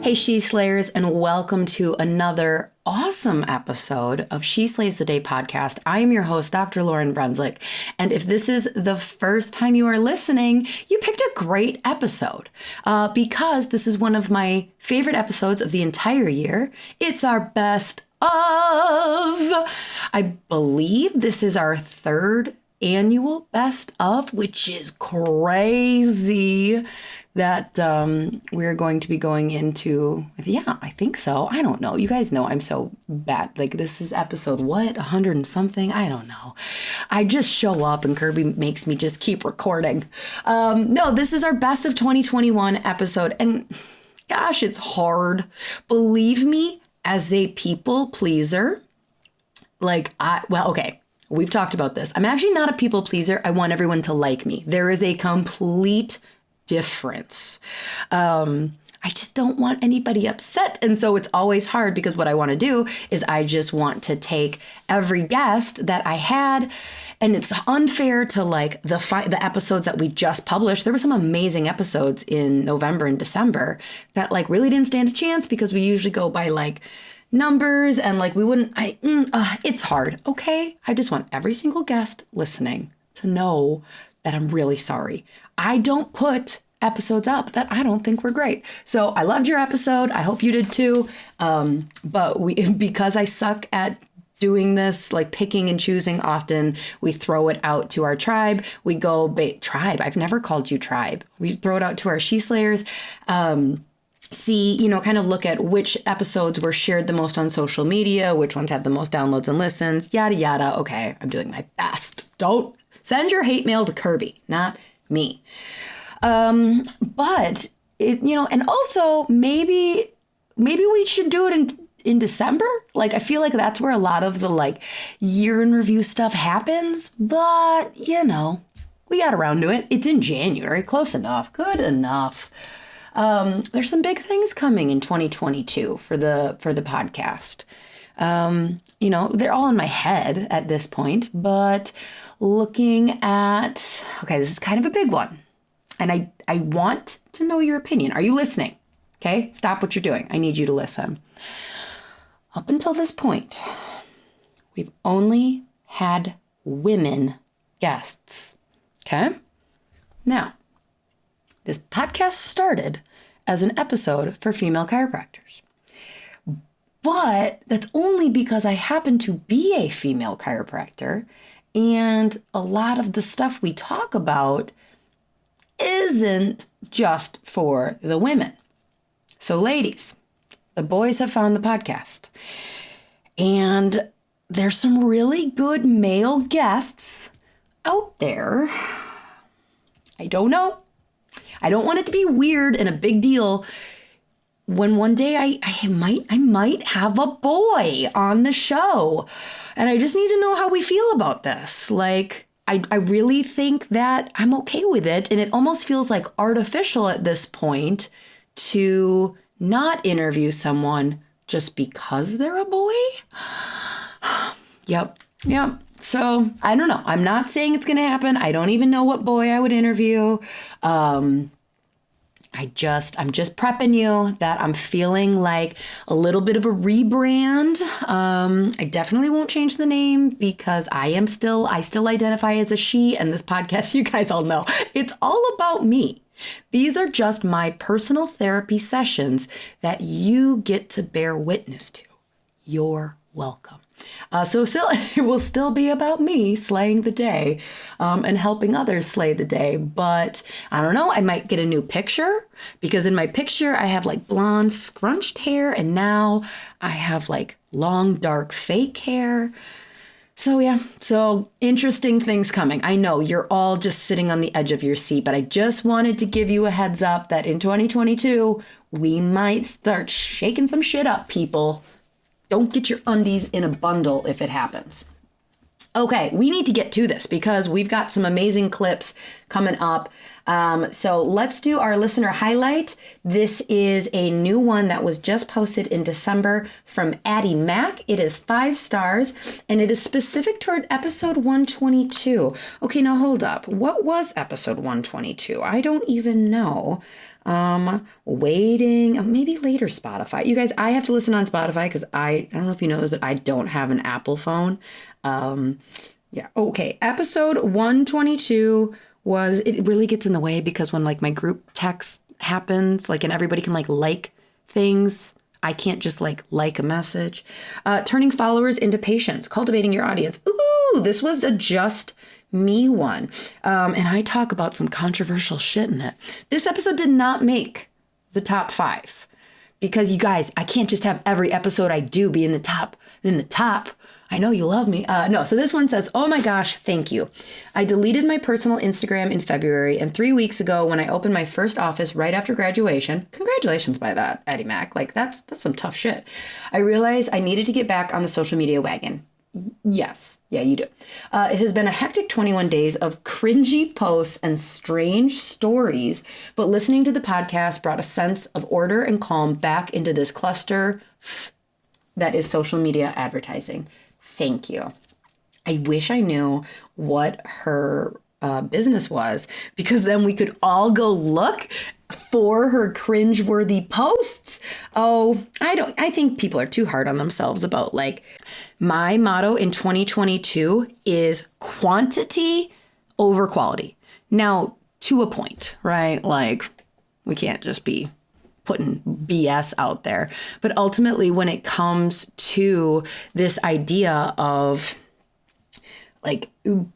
Hey, She Slayers, and welcome to another awesome episode of She Slays the Day podcast. I am your host, Dr. Lauryn Brunswick, and if this is the first time you are listening, you picked a great episode because this is one of my favorite episodes of the entire year. It's our best of. I believe this is our third annual best of, which is crazy that we're going to be going into. Yeah, I think so. I don't know. You guys know I'm so bad. Like, this is episode, 100 and something? I don't know. I just show up and Kirby makes me just keep recording. No, this is our best of 2021 episode. And gosh, it's hard. Believe me, as a people pleaser, okay. We've talked about this. I'm actually not a people pleaser. I want everyone to like me. There is a complete difference. I just don't want anybody upset. And so it's always hard because what I want to do is I just want to take every guest that I had. And it's unfair to like the episodes that we just published. There were some amazing episodes in November and December that like really didn't stand a chance because we usually go by like numbers and like we wouldn't, it's hard. Okay. I just want every single guest listening to know that I'm really sorry. I don't put episodes up that I don't think were great. So I loved your episode. I hope you did too. But because I suck at doing this, like picking and choosing often, we throw it out to our tribe. We go tribe. I've never called you tribe. We throw it out to our She Slayers. See, kind of look at which episodes were shared the most on social media, which ones have the most downloads and listens, yada, yada. Okay, I'm doing my best. Don't send your hate mail to Kirby, not me. But, and also maybe we should do it in December. Like, I feel like that's where a lot of the like year in review stuff happens. But, we got around to it. It's in January. Close enough. Good enough. There's some big things coming in 2022 for the podcast. They're all in my head at this point, but looking at, okay, this is kind of a big one. And I want to know your opinion. Are you listening? Okay, stop what you're doing. I need you to listen. Up until this point, we've only had women guests. Okay? Now, this podcast started as an episode for female chiropractors. But that's only because I happen to be a female chiropractor, and a lot of the stuff we talk about isn't just for the women. So ladies, the boys have found the podcast. And there's some really good male guests out there. I don't know. I don't want it to be weird and a big deal when one day I might have a boy on the show. And I just need to know how we feel about this. Like, I really think that I'm okay with it. And it almost feels like artificial at this point to not interview someone just because they're a boy. Yep. So I don't know. I'm not saying it's going to happen. I don't even know what boy I would interview. I'm just prepping you that I'm feeling like a little bit of a rebrand. I definitely won't change the name because I still identify as a she, and this podcast, you guys all know, it's all about me. These are just my personal therapy sessions that you get to bear witness to. You're welcome. So it will still be about me slaying the day and helping others slay the day. But I don't know, I might get a new picture because in my picture I have like blonde scrunched hair and now I have like long dark fake hair. So yeah, so interesting things coming. I know you're all just sitting on the edge of your seat, but I just wanted to give you a heads up that in 2022, we might start shaking some shit up, people. Don't get your undies in a bundle if it happens. Okay, we need to get to this because we've got some amazing clips coming up. So let's do our listener highlight. This is a new one that was just posted in December from Addie Mack. It is 5 stars and it is specific toward episode 122. Okay, now hold up. What was episode 122? I don't even know. Waiting, maybe later Spotify. You guys, I have to listen on Spotify because I don't know if you know this, but I don't have an Apple phone. Yeah. Okay. Episode 122 it really gets in the way because when like my group text happens, like, and everybody can like things, I can't just like a message. Turning followers into patients, cultivating your audience. Ooh, this was a just me one. And I talk about some controversial shit in it. This episode did not make the top 5 because you guys, I can't just have every episode I do be in the top. I know you love me. No, so this one says, oh my gosh, thank you. I deleted my personal Instagram in February, and 3 weeks ago when I opened my first office right after graduation, congratulations by that, Eddie Mac, like that's some tough shit. I realized I needed to get back on the social media wagon. Yes, yeah, you do. It has been a hectic 21 days of cringy posts and strange stories, but listening to the podcast brought a sense of order and calm back into this cluster that is social media advertising. Thank you. I wish I knew what her business was, because then we could all go look for her cringeworthy posts. Oh, I think people are too hard on themselves about my motto in 2022 is quantity over quality. Now, to a point, right? Like, we can't just be putting BS out there. But ultimately, when it comes to this idea of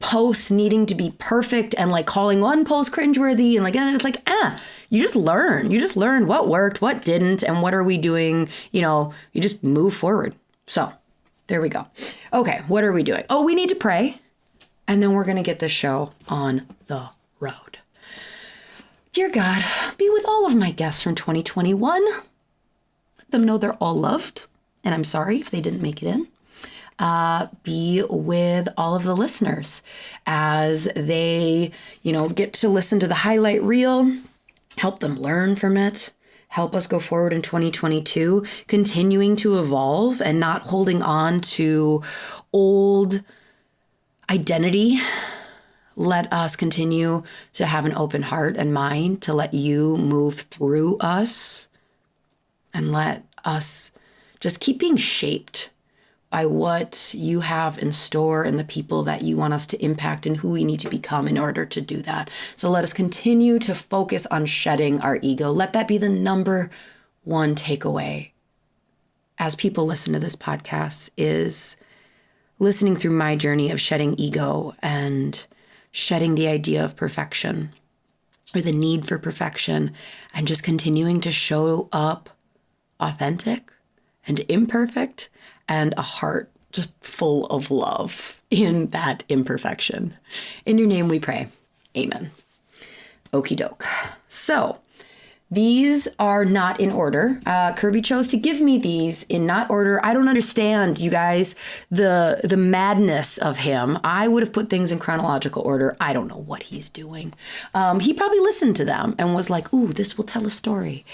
posts needing to be perfect and calling one post cringeworthy and it's you just learn what worked, what didn't, and what are we doing? You just move forward. So there we go. Okay, what are we doing? Oh, we need to pray, and then we're going to get this show on the road. Dear God, be with all of my guests from 2021. Let them know they're all loved, and I'm sorry if they didn't make it in. Be with all of the listeners as they, get to listen to the highlight reel, help them learn from it, help us go forward in 2022, continuing to evolve and not holding on to old identity. Let us continue to have an open heart and mind to let you move through us, and let us just keep being shaped by what you have in store and the people that you want us to impact and who we need to become in order to do that. So let us continue to focus on shedding our ego. Let that be the number one takeaway as people listen to this podcast, is listening through my journey of shedding ego and shedding the idea of perfection or the need for perfection, and just continuing to show up authentic and imperfect, and a heart just full of love in that imperfection. In your name we pray. Amen. Okie doke. So these are not in order. Kirby chose to give me these in not order. I don't understand, you guys, the madness of him. I would have put things in chronological order. I don't know what he's doing. He probably listened to them and was like, ooh, this will tell a story.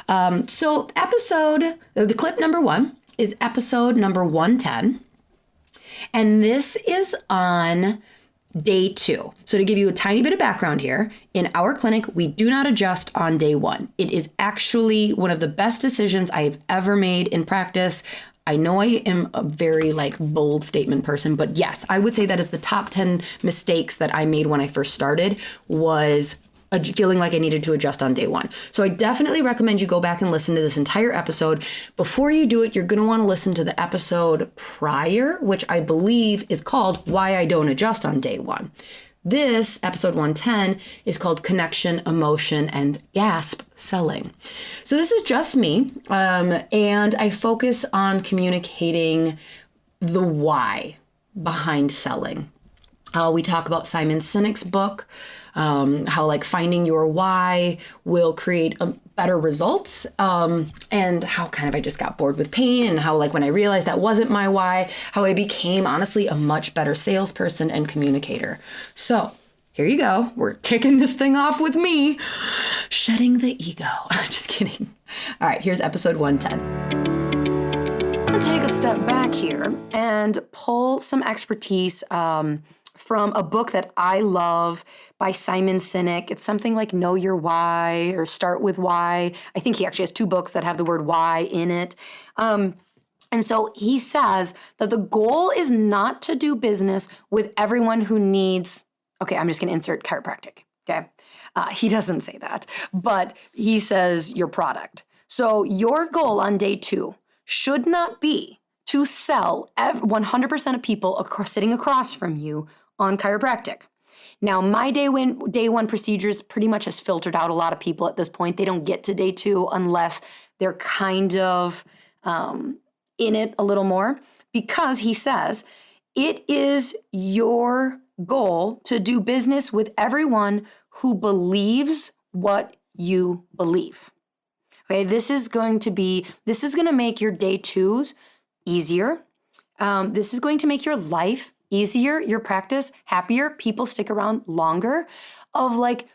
So the clip number 1 is episode number 110. And this is on day 2. So to give you a tiny bit of background here, in our clinic, we do not adjust on day 1. It is actually one of the best decisions I've ever made in practice. I know I am a very bold statement person, but yes, I would say that is the top 10 mistakes that I made when I first started, was feeling like I needed to adjust on day 1. So I definitely recommend you go back and listen to this entire episode. Before you do it, you're going to want to listen to the episode prior, which I believe is called Why I Don't Adjust on Day 1. This, episode 110, is called Connection, Emotion, and Gasp Selling. So this is just me, and I focus on communicating the why behind selling. We talk about Simon Sinek's book, how finding your why will create better results, and how I just got bored with pain, and how when I realized that wasn't my why, how I became honestly a much better salesperson and communicator. So here you go. We're kicking this thing off with me shedding the ego. Just kidding. All right, here's episode 110. Take a step back here and pull some expertise from a book that I love by Simon Sinek. It's something like Know Your Why or Start With Why. I think he actually has 2 books that have the word why in it. And so he says that the goal is not to do business with everyone who needs, okay, I'm just going to insert chiropractic, okay? He doesn't say that, but he says your product. So your goal on day 2 should not be to sell 100% of people sitting across from you on chiropractic. Now, my day 1 procedures pretty much has filtered out a lot of people at this point. They don't get to day 2 unless they're kind of in it a little more, because he says it is your goal to do business with everyone who believes what you believe. Okay, this is going to make your day 2s easier. This is going to make your life easier, your practice happier, people stick around longer. Of like,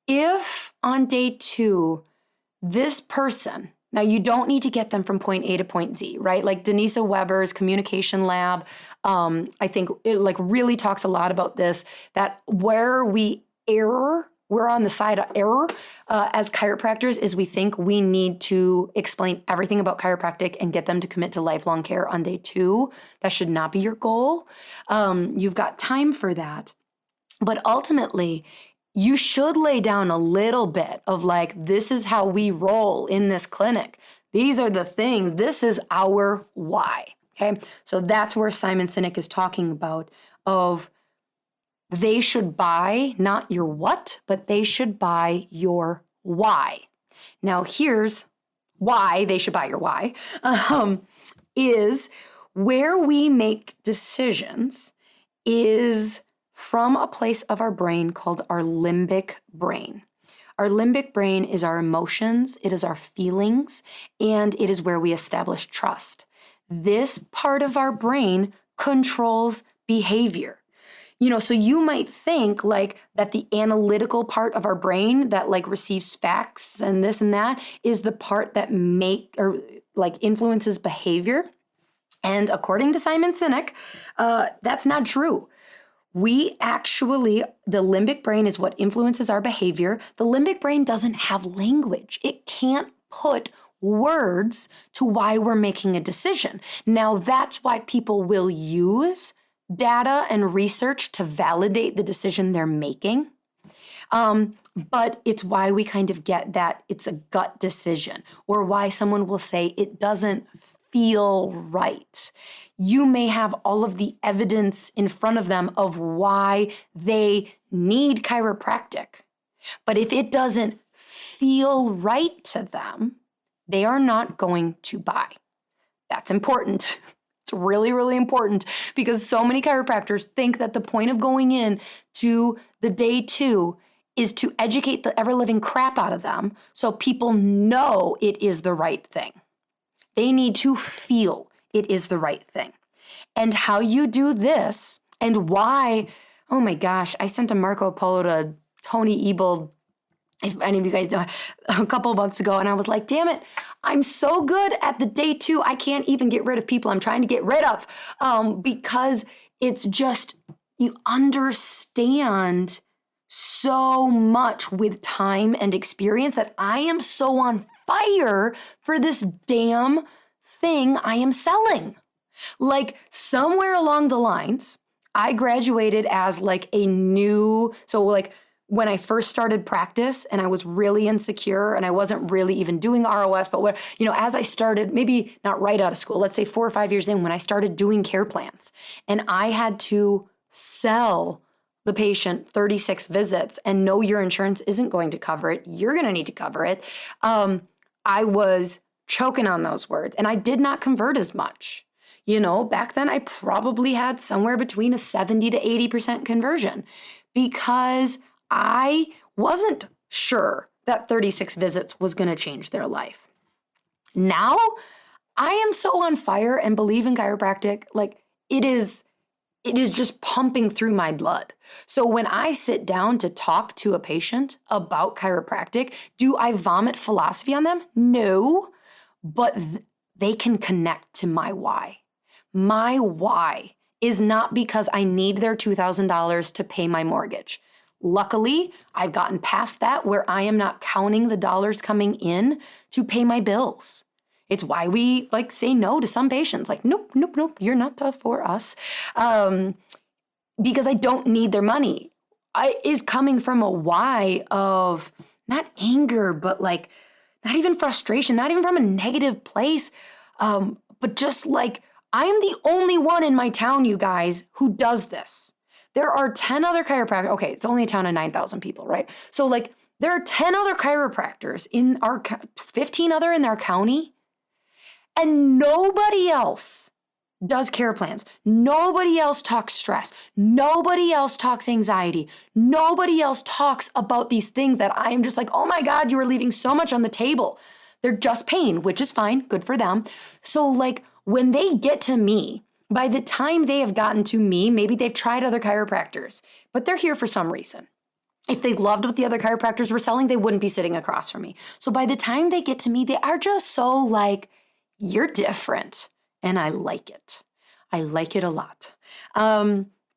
if on day 2, this person, now you don't need to get them from point A to point Z, right? Like Denise Weber's Communication Lab, I think it like really talks a lot about this, that where we're on the side of error as chiropractors is we think we need to explain everything about chiropractic and get them to commit to lifelong care on day 2. That should not be your goal. You've got time for that. But ultimately, you should lay down a little bit of like, this is how we roll in this clinic. These are the things, this is our why, okay? So that's where Simon Sinek is talking about of they should buy not your what, but they should buy your why. Now here's why they should buy your why, is where we make decisions is from a place of our brain called our limbic brain. Our limbic brain is our emotions, it is our feelings, and it is where we establish trust. This part of our brain controls behavior. So you might think like that the analytical part of our brain that like receives facts and this and that is the part that influences behavior. And according to Simon Sinek, that's not true. The limbic brain is what influences our behavior. The limbic brain doesn't have language. It can't put words to why we're making a decision. Now, that's why people will use data and research to validate the decision they're making. But it's why we kind of get that it's a gut decision, or why someone will say it doesn't feel right. You may have all of the evidence in front of them of why they need chiropractic. But if it doesn't feel right to them, they are not going to buy. That's important. It's really, really important because so many chiropractors think that the point of going in to the day 2 is to educate the ever-living crap out of them so people know it is the right thing. They need to feel it is the right thing. And how you do this and why, oh my gosh, I sent a Marco Polo to Tony Ebel, if any of you guys know, a couple of months ago, and I was like, damn it, I'm so good at the day 2, I can't even get rid of people I'm trying to get rid of because it's just, you understand so much with time and experience that I am so on fire for this damn thing I am selling. Like somewhere along the lines, I graduated as like when I first started practice and I was really insecure and I wasn't really even doing ROF, but as I started, maybe not right out of school, let's say 4 or 5 years in, when I started doing care plans and I had to sell the patient 36 visits and no, your insurance isn't going to cover it, you're going to need to cover it. I was choking on those words and I did not convert as much. Back then I probably had somewhere between a 70 to 80% conversion because I wasn't sure that 36 visits was going to change their life. Now, I am so on fire and believe in chiropractic, like it is just pumping through my blood. So when I sit down to talk to a patient about chiropractic, do I vomit philosophy on them? No, but they can connect to my why. My why is not because I need their $2,000 to pay my mortgage. Luckily, I've gotten past that where I am not counting the dollars coming in to pay my bills. It's why we say no to some patients. Like, nope, you're not tough for us. Because I don't need their money. Is coming from a why of not anger, but not even frustration, not even from a negative place, but just I'm the only one in my town, you guys, who does this. There are 10 other chiropractors. Okay, it's only a town of 9,000 people, right? So there are 10 other chiropractors in our 15 other in our county, and nobody else does care plans. Nobody else talks stress. Nobody else talks anxiety. Nobody else talks about these things that I am just like, oh my God, you are leaving so much on the table. They're just pain, which is fine, good for them. So when they get to me, by the time they have gotten to me, maybe they've tried other chiropractors, but they're here for some reason. If they loved what the other chiropractors were selling, they wouldn't be sitting across from me. So by the time they get to me, they are just so you're different. And I like it. I like it a lot.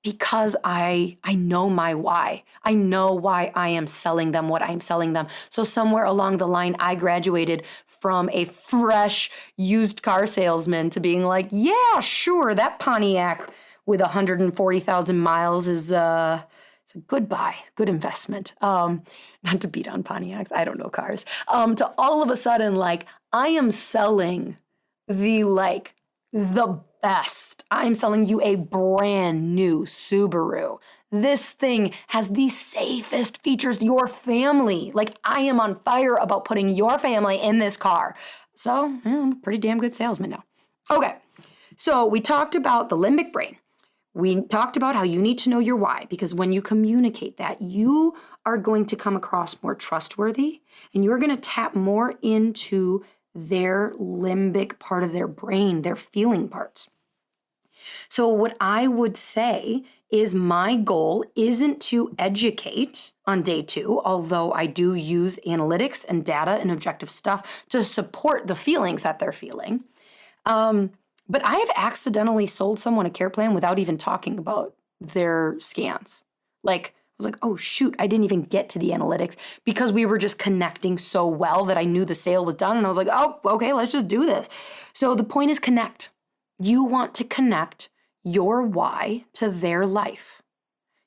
Because I know my why. I know why I am selling them what I'm selling them. So somewhere along the line, I graduated from a fresh used car salesman to being like, yeah, sure, that Pontiac with 140,000 miles is it's a good buy, good investment. Not to beat on Pontiacs, I don't know cars. To all of a sudden, I am selling the best. I'm selling you a brand new Subaru. This thing has the safest features, your family. I am on fire about putting your family in this car. So, I'm a pretty damn good salesman now. Okay, so we talked about the limbic brain. We talked about how you need to know your why, because when you communicate that, you are going to come across more trustworthy, and you're going to tap more into their limbic part of their brain, their feeling parts. So what I would say is my goal isn't to educate on day 2, although I do use analytics and data and objective stuff to support the feelings that they're feeling. But I have accidentally sold someone a care plan without even talking about their scans. I was like, oh shoot, I didn't even get to the analytics because we were just connecting so well that I knew the sale was done. And I was like, oh, okay, let's just do this. So the point is connect. You want to connect your why to their life.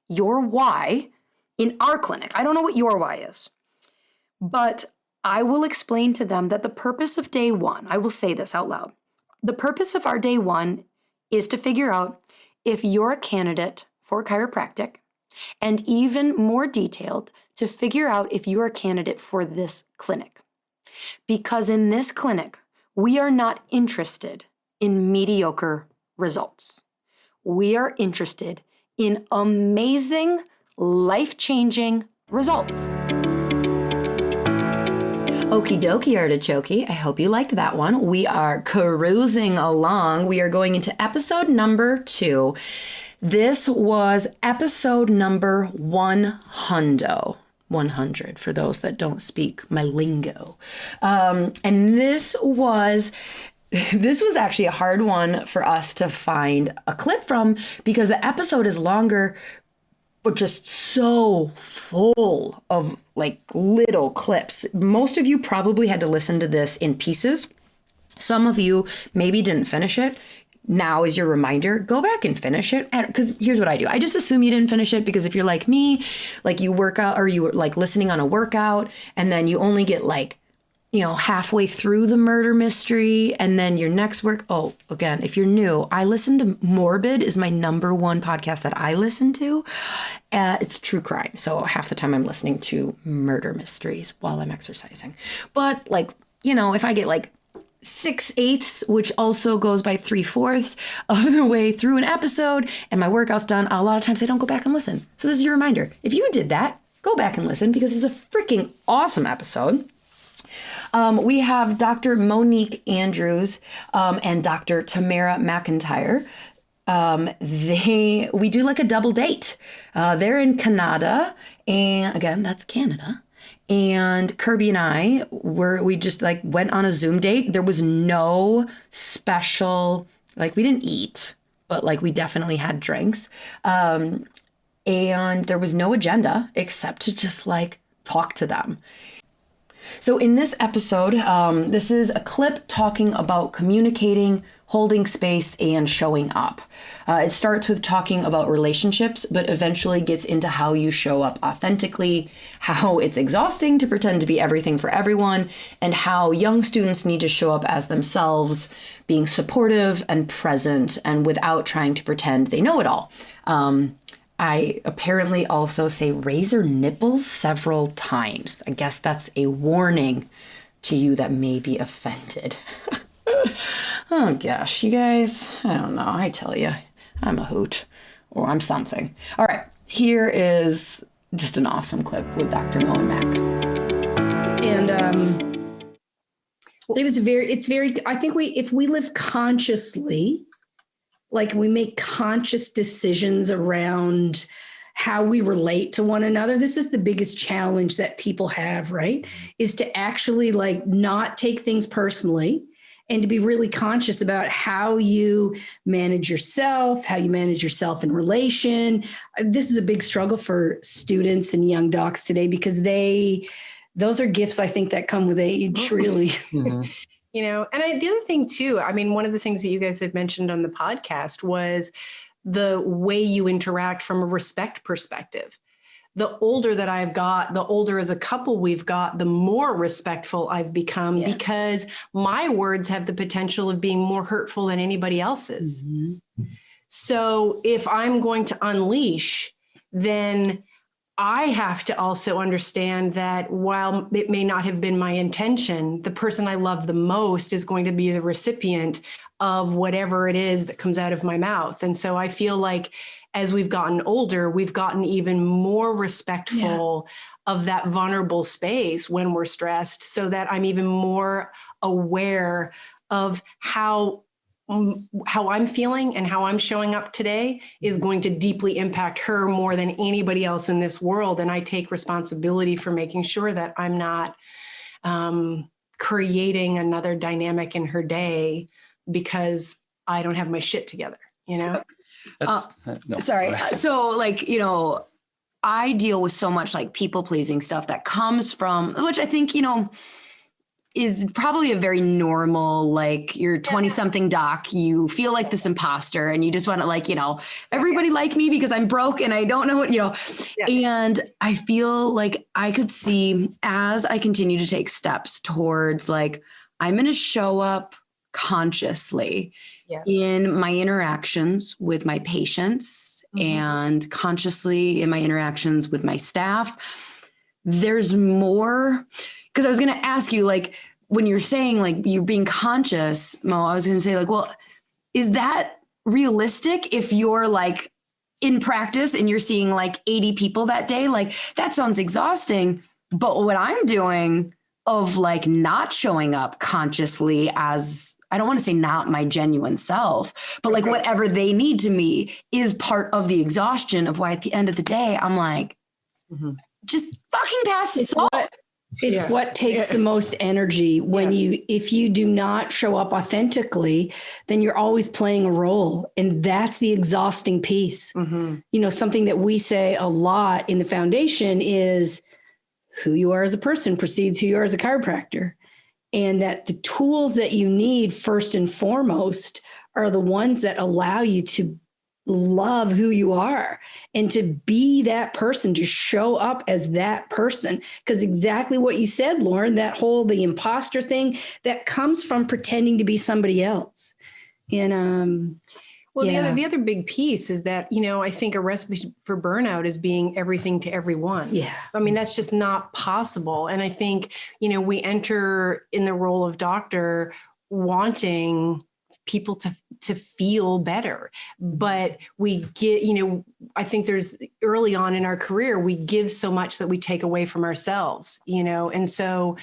Your why in our clinic. I don't know what your why is, but I will explain to them that the purpose of day 1, I will say this out loud. The purpose of our day 1 is to figure out if you're a candidate for chiropractic, and even more detailed, to figure out if you're a candidate for this clinic. Because in this clinic, we are not interested in mediocre results. We are interested in amazing, life-changing results. Okie dokie, artichoke. I hope you liked that one. We are cruising along. We are going into episode number 2. This was episode number 100 for those that don't speak my lingo. And this was actually a hard one for us to find a clip from because the episode is longer, but just so full of little clips. Most of you probably had to listen to this in pieces. Some of you maybe didn't finish it. Now is your reminder, go back and finish it. Because here's what I do. I just assume you didn't finish it because if you're like me, you work out or you were listening on a workout and then you only get halfway through the murder mystery and then your next work. Oh, again, if you're new, I listen to Morbid is my number 1 podcast that I listen to. It's true crime. So half the time I'm listening to murder mysteries while I'm exercising. But if I get 6/8, which also goes by 3/4 of the way through an episode and my workout's done, a lot of times I don't go back and listen. So this is your reminder. If you did that, go back and listen because it's a freaking awesome episode. We have Dr. Monique Andrews and Dr. Tamara McIntyre. We do a double date. They're in Canada, and again, that's Canada. And Kirby and I we just went on a Zoom date. There was no special, we didn't eat, but like we definitely had drinks. And there was no agenda except to just like talk to them. So in this episode, this is a clip talking about communicating, holding space, and showing up. It starts with talking about relationships, but eventually gets into how you show up authentically, how it's exhausting to pretend to be everything for everyone, and how young students need to show up as themselves, being supportive and present, and without trying to pretend they know it all. I apparently also say razor nipples several times. I guess that's a warning to you that may be offended. Oh gosh, you guys, I don't know. I tell you, I'm a hoot, or I'm something. All right, here is just an awesome clip with Dr. Miller Mack. And I think if we live consciously, like we make conscious decisions around how we relate to one another. This is the biggest challenge that people have, right? Is to actually like not take things personally and to be really conscious about how you manage yourself, how you manage yourself in relation. This is a big struggle for students and young docs today because those are gifts, I think, that come with age, really. Mm-hmm. You know, and the other thing too, I mean, one of the things that you guys had mentioned on the podcast was the way you interact from a respect perspective. The older that I've got, the older as a couple we've got, the more respectful I've become because my words have the potential of being more hurtful than anybody else's. Mm-hmm. So if I'm going to unleash, then I have to also understand that while it may not have been my intention, the person I love the most is going to be the recipient of whatever it is that comes out of my mouth. And so I feel like as we've gotten older, we've gotten even more respectful of that vulnerable space when we're stressed, so that I'm even more aware of how I'm feeling and how I'm showing up today is going to deeply impact her more than anybody else in this world. And I take responsibility for making sure that I'm not creating another dynamic in her day because I don't have my shit together, you know? No. Sorry. So like, you know, I deal with so much like people pleasing stuff that comes from, which I think, you know, is probably a very normal, like you're 20 something doc, you feel like this imposter and you just want to like, you know, everybody like me because I'm broke and I don't know what, you know, and I feel like I could see as I continue to take steps towards like, I'm going to show up consciously in my interactions with my patients and consciously in my interactions with my staff. There's more. Because I was going to ask you, like, when you're saying, like, you're being conscious, Mo, I was going to say, like, well, is that realistic if you're, like, in practice and you're seeing, like, 80 people that day? Like, that sounds exhausting. But what I'm doing of, like, not showing up consciously as, I don't want to say not my genuine self, but, like, whatever they need to me is part of the exhaustion of why at the end of the day, I'm like, just fucking pass the salt. It's what takes the most energy when if you do not show up authentically, then you're always playing a role. And that's the exhausting piece. You know, something that we say a lot in the foundation is who you are as a person precedes who you are as a chiropractor. And that the tools that you need first and foremost are the ones that allow you to love who you are and to be that person, to show up as that person. Because exactly what you said, Lauryn, that whole, the imposter thing that comes from pretending to be somebody else. And, well, the other big piece is that, you know, I think a recipe for burnout is being everything to everyone. Yeah. I mean, that's just not possible. And I think, you know, we enter in the role of doctor wanting people to feel better, but we get, you know, I think there's early on in our career, we give so much that we take away from ourselves, you know? And so,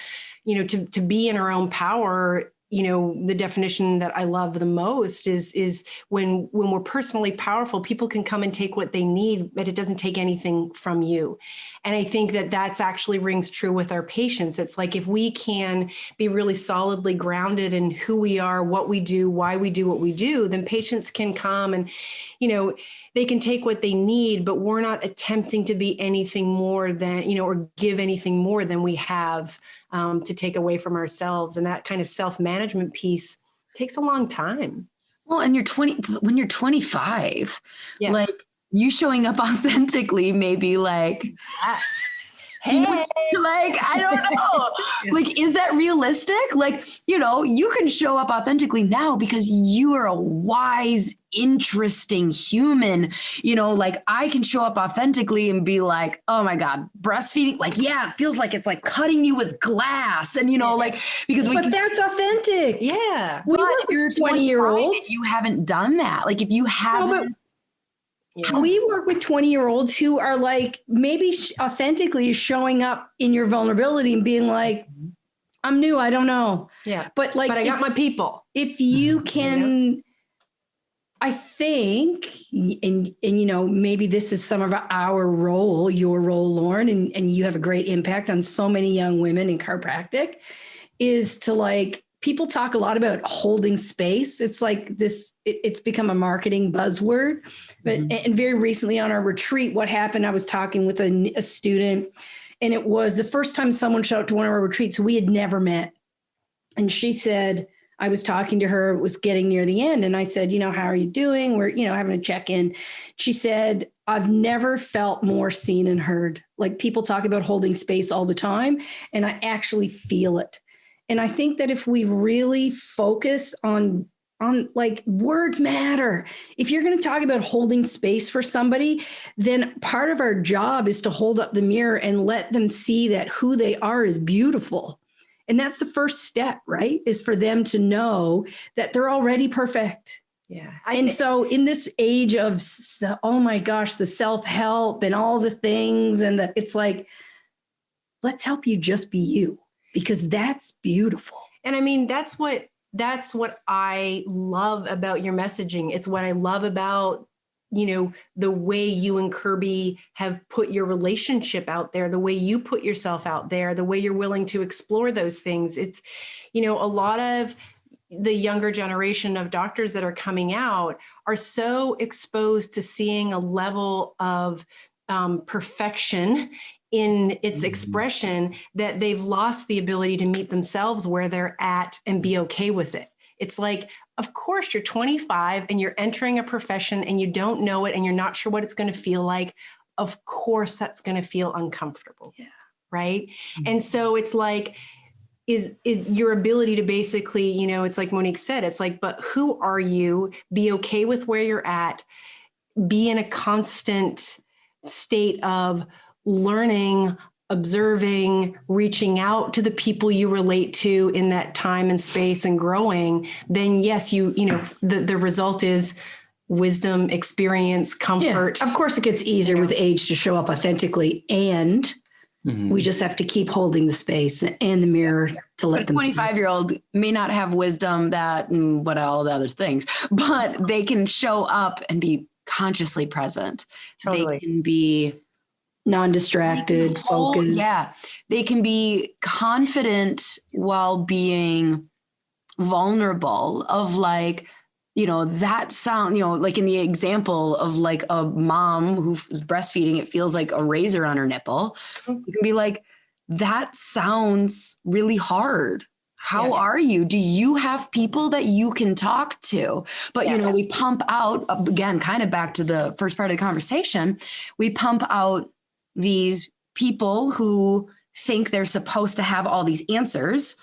you know, to be in our own power the definition that I love the most is when we're personally powerful, people can come and take what they need, but it doesn't take anything from you. And I think that that's actually rings true with our patients. It's like, if we can be really solidly grounded in who we are, what we do, why we do what we do, then patients can come and, they can take what they need, but we're not attempting to be anything more than, or give anything more than we have to take away from ourselves. And that kind of self-management piece takes a long time. Well, and when you're 25, Yeah. like, you showing up authentically, maybe like, Hey, like, I don't know. Yeah. Like, is that realistic? Like, you can show up authentically now because you are a wise, interesting human. Like, I can show up authentically and be like, oh my God, breastfeeding. Like, yeah, it feels like it's like cutting you with glass. And, like, because that's authentic. Yeah. We work with 20-year-olds. You haven't done that. Like, if you haven't. We work with 20-year-olds who are like, maybe authentically showing up in your vulnerability and being like, I'm new, I don't know. Yeah. But I got my people. If you can, I think, and maybe this is some of our role, your role, Lauryn, and you have a great impact on so many young women in chiropractic, is to like, people talk a lot about holding space. It's like this, it's become a marketing buzzword. But and very recently on our retreat, what happened, I was talking with a student, and it was the first time someone showed up to one of our retreats we had never met. And she said, I was talking to her, it was getting near the end. And I said, how are you doing? We're, having a check-in. She said, I've never felt more seen and heard. Like, people talk about holding space all the time, and I actually feel it. And I think that if we really focus on like, words matter. If you're going to talk about holding space for somebody, then part of our job is to hold up the mirror and let them see that who they are is beautiful. And that's the first step, right? Is for them to know that they're already perfect. Yeah. So in this age of, oh my gosh, the self-help and all the things, and it's like, let's help you just be you. Because that's beautiful. And I mean, that's what I love about your messaging. It's what I love about, the way you and Kirby have put your relationship out there, the way you put yourself out there, the way you're willing to explore those things. It's, a lot of the younger generation of doctors that are coming out are so exposed to seeing a level of perfection in its expression that they've lost the ability to meet themselves where they're at and be okay with it. It's like, of course, you're 25 and you're entering a profession and you don't know it and you're not sure what it's going to feel like. Of course, that's going to feel uncomfortable. Yeah. Right. Mm-hmm. And so it's like, is your ability to basically, it's like Monique said, it's like, but who are you? Be okay with where you're at. Be in a constant state of learning, observing, reaching out to the people you relate to in that time and space and growing, then yes, the result is wisdom, experience, comfort. Yeah. Of course, it gets easier with age to show up authentically, and we just have to keep holding the space and the mirror to let them see. A 25-year-old may not have wisdom and all the other things, but they can show up and be consciously present. Totally. They can be non-distracted, focused. Yeah. They can be confident while being vulnerable of like, that sound, like in the example of like a mom who's breastfeeding, it feels like a razor on her nipple. You can be like, that sounds really hard. How are you? Do you have people that you can talk to? But, we pump out, again, kind of back to the first part of the conversation, we pump out these people who think they're supposed to have all these answers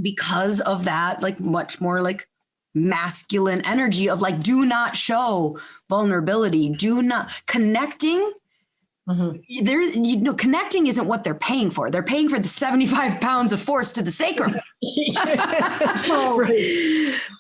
because of that, like much more like masculine energy of like, do not show vulnerability, do not connecting. Connecting isn't what they're paying for. They're paying for the 75 pounds of force to the sacrum.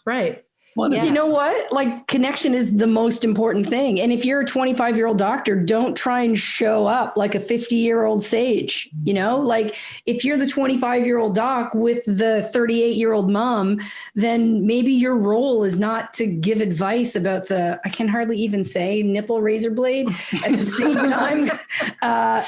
Right. You know what? Like, connection is the most important thing. And if you're a 25-year-old doctor, don't try and show up like a 50-year-old sage, you know? Like, if you're the 25-year-old doc with the 38-year-old mom, then maybe your role is not to give advice about I can hardly even say nipple razor blade at the same time.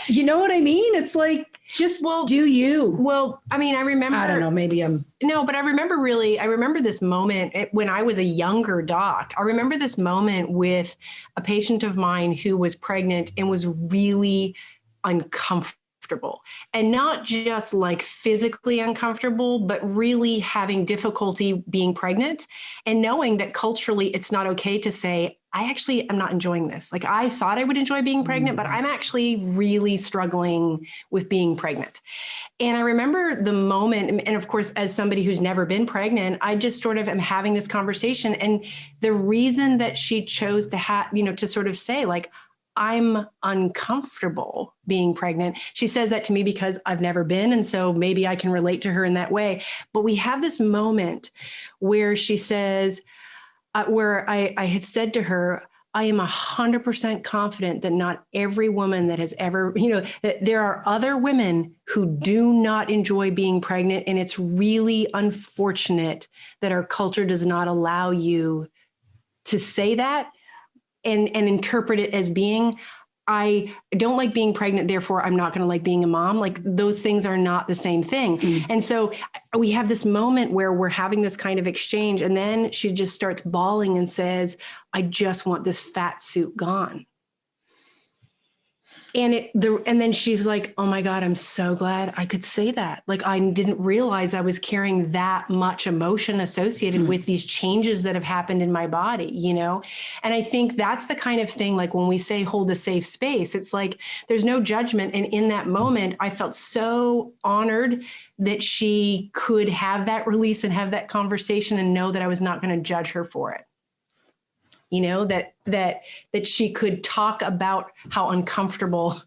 You know what I mean? It's like, just do you. Well, I mean, I don't know, No, but I remember this moment when I was a younger doc. I remember this moment with a patient of mine who was pregnant and was really uncomfortable, and not just like physically uncomfortable, but really having difficulty being pregnant and knowing that culturally it's not okay to say, I actually am not enjoying this. Like, I thought I would enjoy being pregnant, but I'm actually really struggling with being pregnant. And I remember the moment, and of course, as somebody who's never been pregnant, I just sort of am having this conversation. And the reason that she chose to sort of say, like, I'm uncomfortable being pregnant. She says that to me because I've never been. And so maybe I can relate to her in that way. But we have this moment where she says, where I had said to her, I am 100% confident that not every woman that has ever, that there are other women who do not enjoy being pregnant. And it's really unfortunate that our culture does not allow you to say that and interpret it as being, I don't like being pregnant, therefore I'm not going to like being a mom. Like, those things are not the same thing. And so we have this moment where we're having this kind of exchange, and then she just starts bawling and says, I just want this fat suit gone. And then she's like, oh my God, I'm so glad I could say that. Like, I didn't realize I was carrying that much emotion associated with these changes that have happened in my body, And I think that's the kind of thing, like when we say hold a safe space, it's like, there's no judgment. And in that moment, I felt so honored that she could have that release and have that conversation and know that I was not going to judge her for it. That she could talk about how uncomfortable,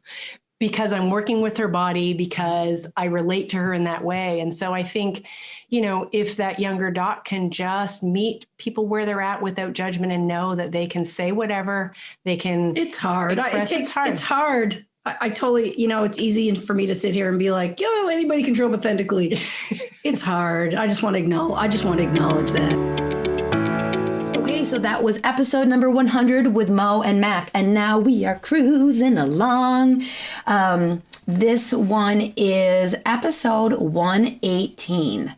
because I'm working with her body, because I relate to her in that way. And so I think, if that younger doc can just meet people where they're at without judgment and know that they can say whatever they can. It's hard. It's hard. It's hard. I totally, it's easy for me to sit here and be like, anybody can show up authentically. It's hard. I just want to acknowledge that. Okay, so that was episode number 100 with Mo and Mac, and now we are cruising along. This one is episode 118.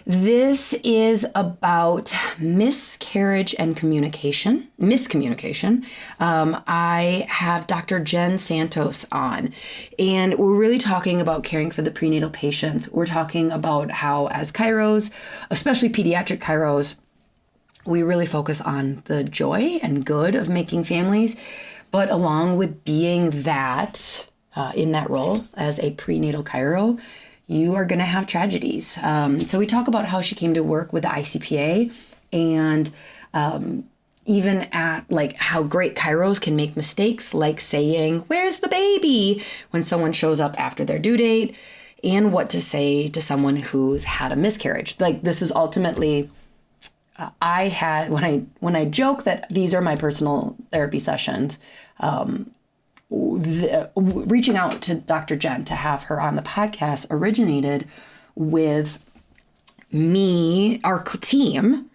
This is about miscarriage and miscommunication. I have Dr. Jen Santos on, and we're really talking about caring for the prenatal patients. We're talking about how, as chiros, especially pediatric chiros, we really focus on the joy and good of making families, but along with being that, in that role as a prenatal chiro, you are going to have tragedies. So we talk about how she came to work with the ICPA, and even at like how great chiros can make mistakes, like saying, "Where's the baby?" when someone shows up after their due date, and what to say to someone who's had a miscarriage. Like, this is ultimately... I had, when I joke that these are my personal therapy sessions, reaching out to Dr. Jen to have her on the podcast originated with me, our team.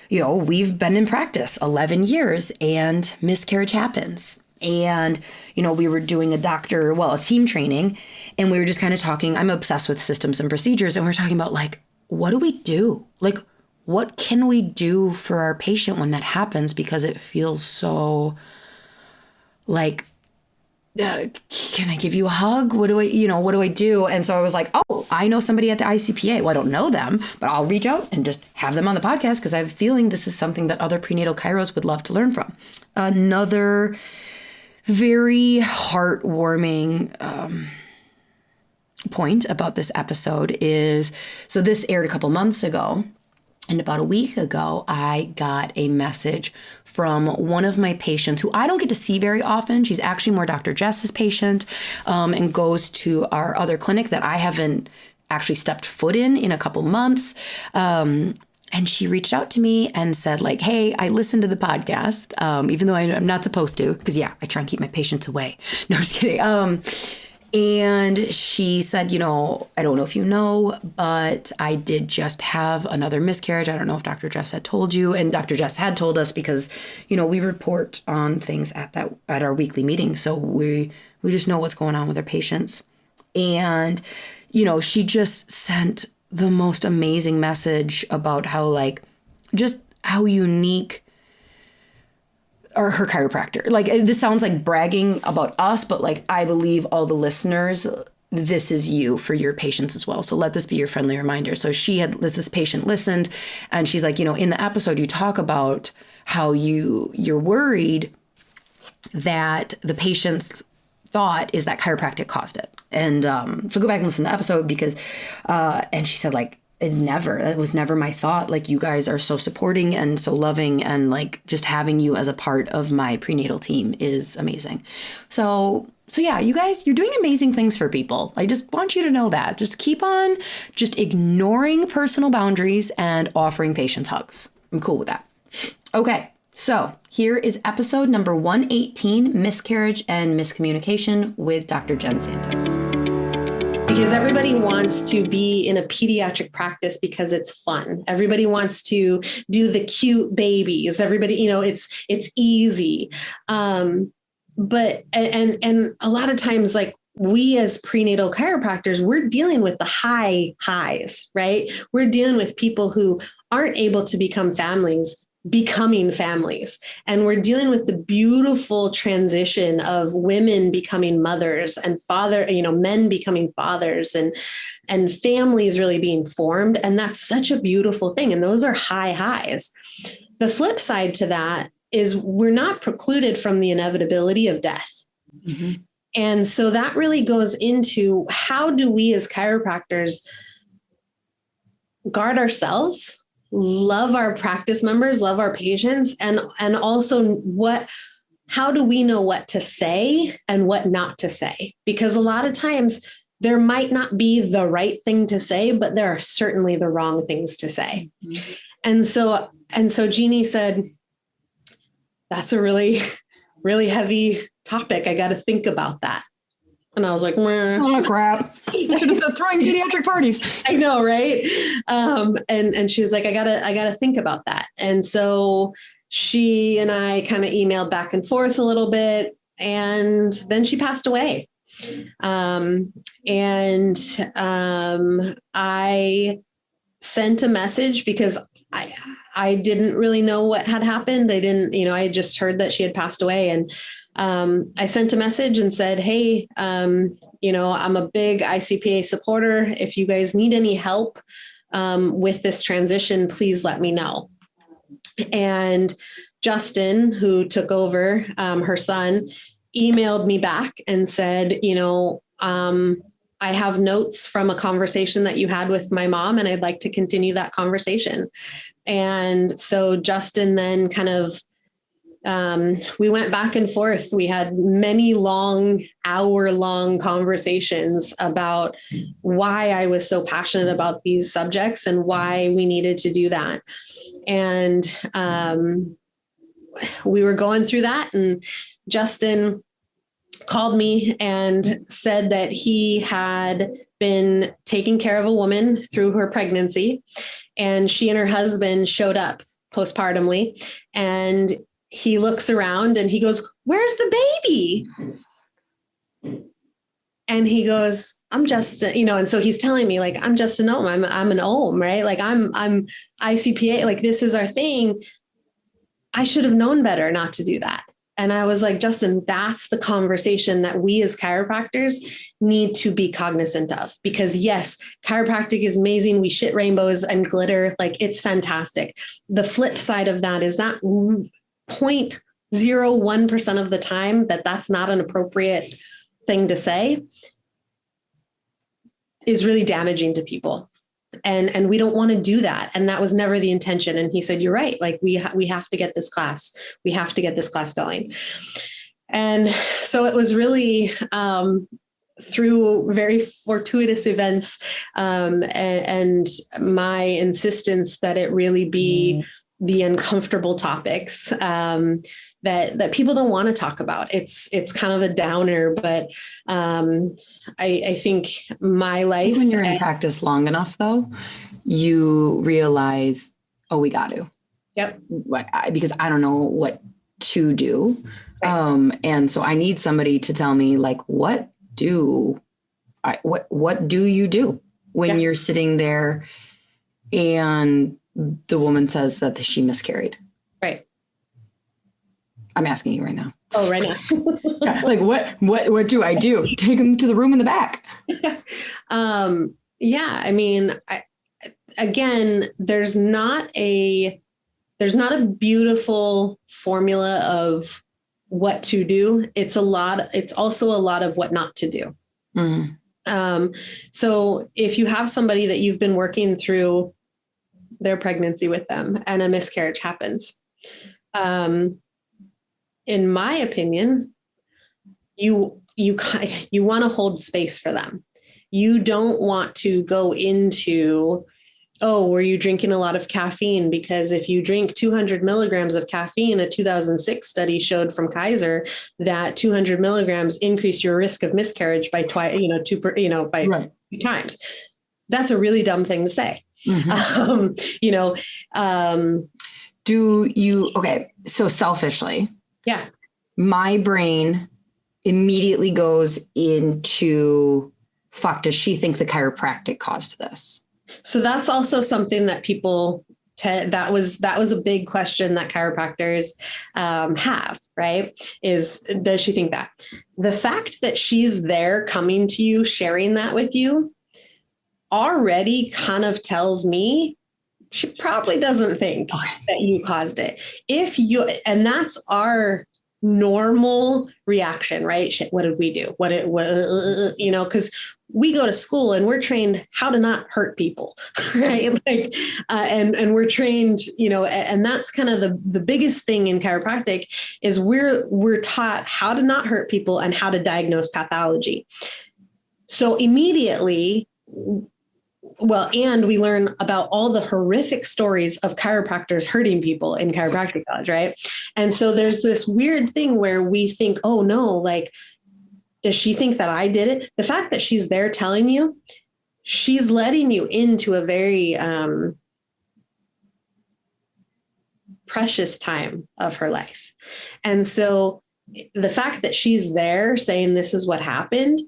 We've been in practice 11 years and miscarriage happens. And, we were doing a team training, and we were just kind of talking. I'm obsessed with systems and procedures. And we're talking about, like, what do we do? Like, what can we do for our patient when that happens? Because it feels so like, can I give you a hug? What do I do? And so I was like, oh, I know somebody at the ICPA. Well, I don't know them, but I'll reach out and just have them on the podcast, because I have a feeling this is something that other prenatal chiros would love to learn from. Another very heartwarming point about this episode is, so this aired a couple months ago. And about a week ago, I got a message from one of my patients who I don't get to see very often. She's actually more Dr. Jess's patient, and goes to our other clinic that I haven't actually stepped foot in a couple months. And she reached out to me and said like, hey, I listened to the podcast, even though I'm not supposed to, because I try and keep my patients away. No, I'm just kidding. And she said, I don't know if you know, but I did just have another miscarriage. I don't know if Dr. Jess had told you, and Dr. Jess had told us because, we report on things at our weekly meeting. So we just know what's going on with our patients. And, she just sent the most amazing message about how just how unique or her chiropractor. Like, this sounds like bragging about us, but I believe all the listeners, this is you for your patients as well. So let this be your friendly reminder. So this patient listened, and she's like, in the episode you talk about how you're worried that the patient's thought is that chiropractic caused it. And so go back and listen to the episode because, and she said it was never my thought. You guys are so supporting and so loving, and just having you as a part of my prenatal team is amazing. So yeah, you guys, you're doing amazing things for people. I just want you to know that. Just keep on just ignoring personal boundaries and offering patients hugs. I'm cool with that. Okay, so here is episode number 118, Miscarriage and Miscommunication with Dr. Jen Santos. Because everybody wants to be in a pediatric practice because it's fun. Everybody wants to do the cute babies. Everybody, it's easy. But a lot of times, we as prenatal chiropractors, we're dealing with the highs, right? We're dealing with people who aren't able to become families, becoming families. And we're dealing with the beautiful transition of women becoming mothers and men becoming fathers and families really being formed. And that's such a beautiful thing. And those are highs. The flip side to that is we're not precluded from the inevitability of death. Mm-hmm. And so that really goes into how do we as chiropractors guard ourselves, love our practice members, love our patients, and also how do we know what to say and what not to say? Because a lot of times there might not be the right thing to say, but there are certainly the wrong things to say. Mm-hmm. And so Jeannie said, that's a really, really heavy topic. I got to think about that. And I was like, oh crap. I should have said throwing pediatric parties. I know, right? And she was like, I gotta think about that. And so she and I kind of emailed back and forth a little bit, and then she passed away. I sent a message because I didn't really know what had happened. I just heard that she had passed away, and I sent a message and said, hey, I'm a big ICPA supporter. If you guys need any help with this transition, please let me know. And Justin, who took over, her son, emailed me back and said, I have notes from a conversation that you had with my mom, and I'd like to continue that conversation. And so Justin then kind of, we went back and forth. We had many hour-long conversations about why I was so passionate about these subjects and why we needed to do that. And we were going through that, and Justin called me and said that he had been taking care of a woman through her pregnancy, and she and her husband showed up postpartumly, and he looks around and he goes, "Where's the baby?" And he goes, "I'm just, and so he's telling me I'm just an OM. I'm an OM, right? I'm ICPA, this is our thing. I should have known better not to do that." And I was like, Justin, that's the conversation that we as chiropractors need to be cognizant of, because yes, chiropractic is amazing. We shit rainbows and glitter. It's fantastic. The flip side of that is that 0.01% of the time that's not an appropriate thing to say is really damaging to people. And we don't want to do that. And that was never the intention. And he said, "You're right. We have to get this class. We have to get this class going." And so it was really, through very fortuitous events, and my insistence that it really be the uncomfortable topics, that people don't want to talk about. It's kind of a downer, but I think my life. When you're in practice long enough, though, you realize, oh, we got to. Yep. Because I don't know what to do. Right. And so I need somebody to tell me, like, what do you do when you're sitting there and the woman says that she miscarried? Right. I'm asking you right now. Oh, right now. Like, what do I do? Take them to the room in the back. Yeah. I mean, again, there's not a beautiful formula of what to do. It's also a lot of what not to do. Mm-hmm. So if you have somebody that you've been working through their pregnancy with them and a miscarriage happens, in my opinion, you want to hold space for them. You don't want to go into, oh, were you drinking a lot of caffeine? Because if you drink 200 milligrams of caffeine, a 2006 study showed from Kaiser that 200 milligrams increased your risk of miscarriage by two times. That's a really dumb thing to say. Mm-hmm. Okay. So selfishly, my brain immediately goes into, fuck, does she think the chiropractic caused this? So that's also something that people, that was a big question that chiropractors have, right? Is, does she think that? The fact that she's there coming to you, sharing that with you, already kind of tells me she probably doesn't think that you caused it. And that's our normal reaction, right? Shit, what did we do? Because we go to school and we're trained how to not hurt people, right? Like, and we're trained, and that's kind of the biggest thing in chiropractic is we're taught how to not hurt people and how to diagnose pathology. So immediately, and we learn about all the horrific stories of chiropractors hurting people in chiropractic college, right? And so there's this weird thing where we think, oh no, like, does she think that I did it? The fact that she's there telling you, she's letting you into a very precious time of her life. And so the fact that she's there saying this is what happened,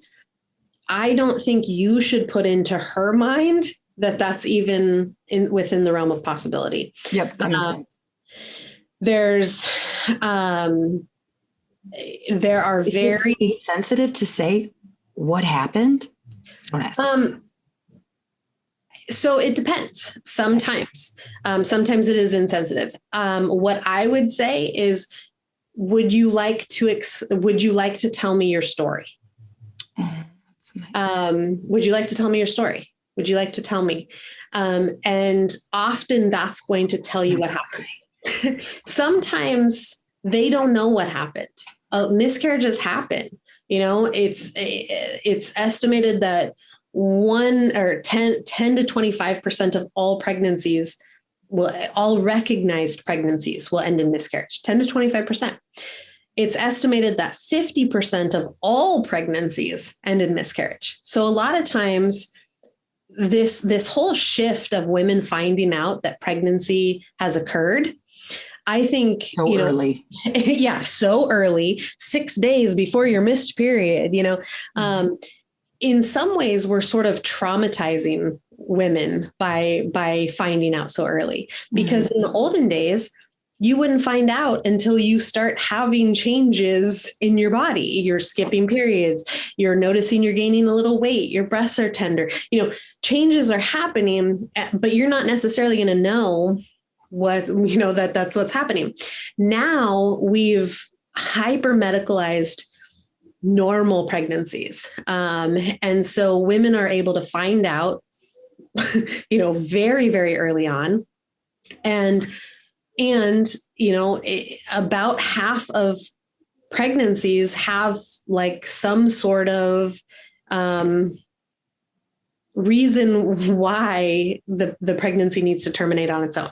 I don't think you should put into her mind that that's even within the realm of possibility. Yep, that makes sense. There are very sensitive to say what happened. So it depends. Sometimes it is insensitive. What I would say is, would you like to tell me your story? Would you like to tell me your story? Would you like to tell me? And often that's going to tell you what happened. Sometimes they don't know what happened. Miscarriages happen. It's estimated that 10 to 25% of all pregnancies all recognized pregnancies will end in miscarriage, 10 to 25%. It's estimated that 50% of all pregnancies end in miscarriage. So a lot of times this whole shift of women finding out that pregnancy has occurred, I think, so early. Yeah, so early, 6 days before your missed period, in some ways we're sort of traumatizing women by finding out so early, because in the olden days, you wouldn't find out until you start having changes in your body. You're skipping periods. You're noticing you're gaining a little weight. Your breasts are tender. Changes are happening, but you're not necessarily going to know that's what's happening. Now we've hyper medicalized normal pregnancies. And so women are able to find out, very, very early on. And about half of pregnancies have like some sort of reason why the pregnancy needs to terminate on its own.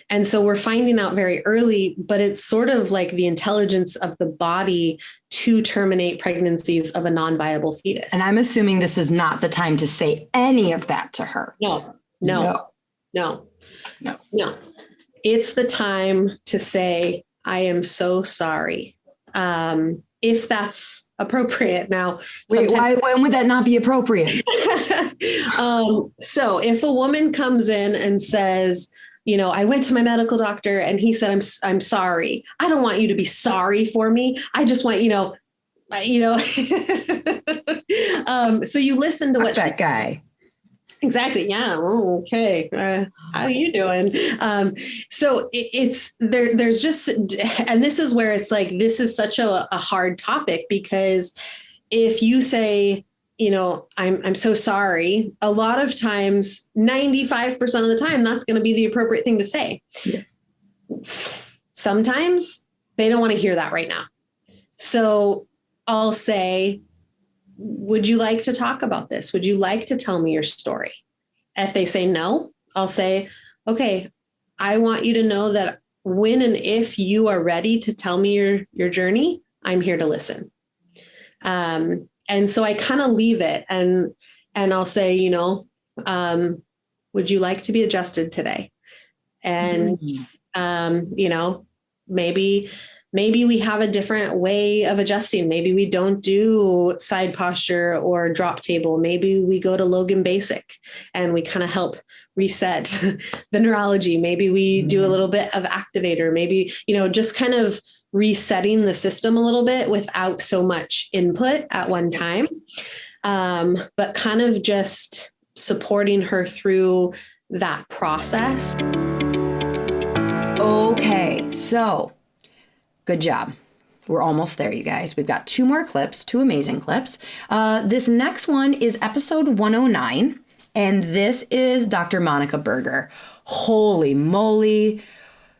And so we're finding out very early, but it's sort of like the intelligence of the body to terminate pregnancies of a non-viable fetus. And I'm assuming this is not the time to say any of that to her. No. It's the time to say, I am so sorry. If that's appropriate. Now, wait, when would that not be appropriate? So if a woman comes in and says, I went to my medical doctor and he said, I'm sorry. I don't want you to be sorry for me. I just want, so you listen to what that guy. Exactly. Yeah. Oh, okay. How are you doing? So it's there. There's just, and this is where it's like, this is such a hard topic, because if you say, I'm so sorry, a lot of times, 95% of the time, that's going to be the appropriate thing to say. Yeah. Sometimes they don't want to hear that right now. So I'll say, would you like to talk about this? Would you like to tell me your story? If they say no, I'll say, okay, I want you to know that when and if you are ready to tell me your journey, I'm here to listen. And so I kind of leave it and I'll say, would you like to be adjusted today? And, maybe we have a different way of adjusting. Maybe we don't do side posture or drop table. Maybe we go to Logan Basic and we kind of help reset the neurology. Maybe we do a little bit of activator, maybe, just kind of resetting the system a little bit without so much input at one time. But kind of just supporting her through that process. Okay, so good job. We're almost there, you guys. We've got 2 more clips, 2 amazing clips. This next one is episode 109, and this is Dr. Monica Berger. Holy moly.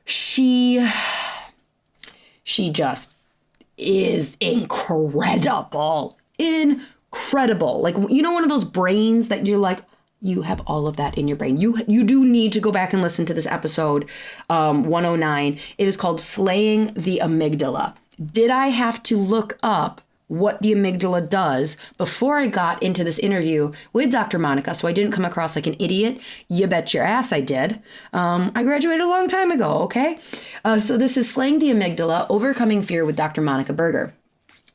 She just is incredible. Incredible. Like, one of those brains that you're like, you have all of that in your brain. You do need to go back and listen to this episode 109. It is called Slaying the Amygdala. Did I have to look up what the amygdala does before I got into this interview with Dr. Monica, so I didn't come across like an idiot? You bet your ass I did. I graduated a long time ago, okay? So this is Slaying the Amygdala, Overcoming Fear with Dr. Monica Berger.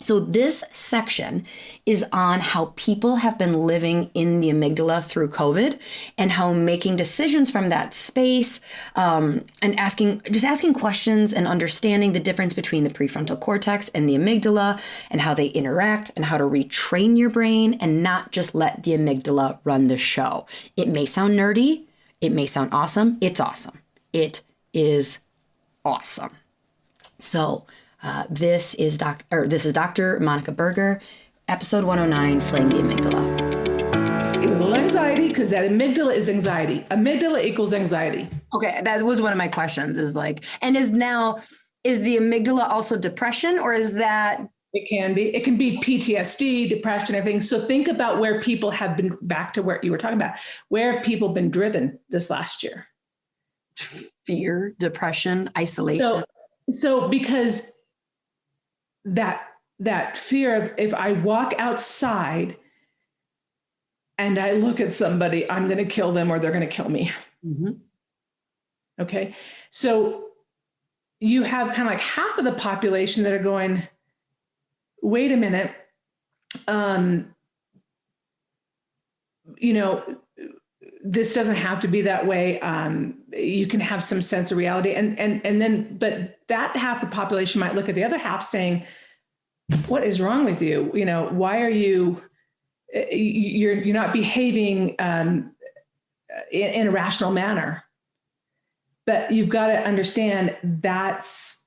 So this section is on how people have been living in the amygdala through COVID, and how making decisions from that space and asking questions and understanding the difference between the prefrontal cortex and the amygdala, and how they interact, and how to retrain your brain and not just let the amygdala run the show. It may sound nerdy. It may sound awesome. It's awesome. It is awesome. So this is Dr. Monica Berger, episode 109, Slaying the Amygdala. A little anxiety, because that amygdala is anxiety. Amygdala equals anxiety. Okay, that was one of my questions. Is the amygdala also depression, or is that? It can be. It can be PTSD, depression, everything. So think about where people have been, back to where you were talking about. Where have people been driven this last year? Fear, depression, isolation. So because that fear of, if I walk outside and I look at somebody, I'm going to kill them or they're going to kill me. Mm-hmm. Okay. So you have kind of like half of the population that are going, wait a minute. This doesn't have to be that way. You can have some sense of reality. But that half the population might look at the other half saying, what is wrong with you? Why are you're not behaving in a rational manner? But you've got to understand that's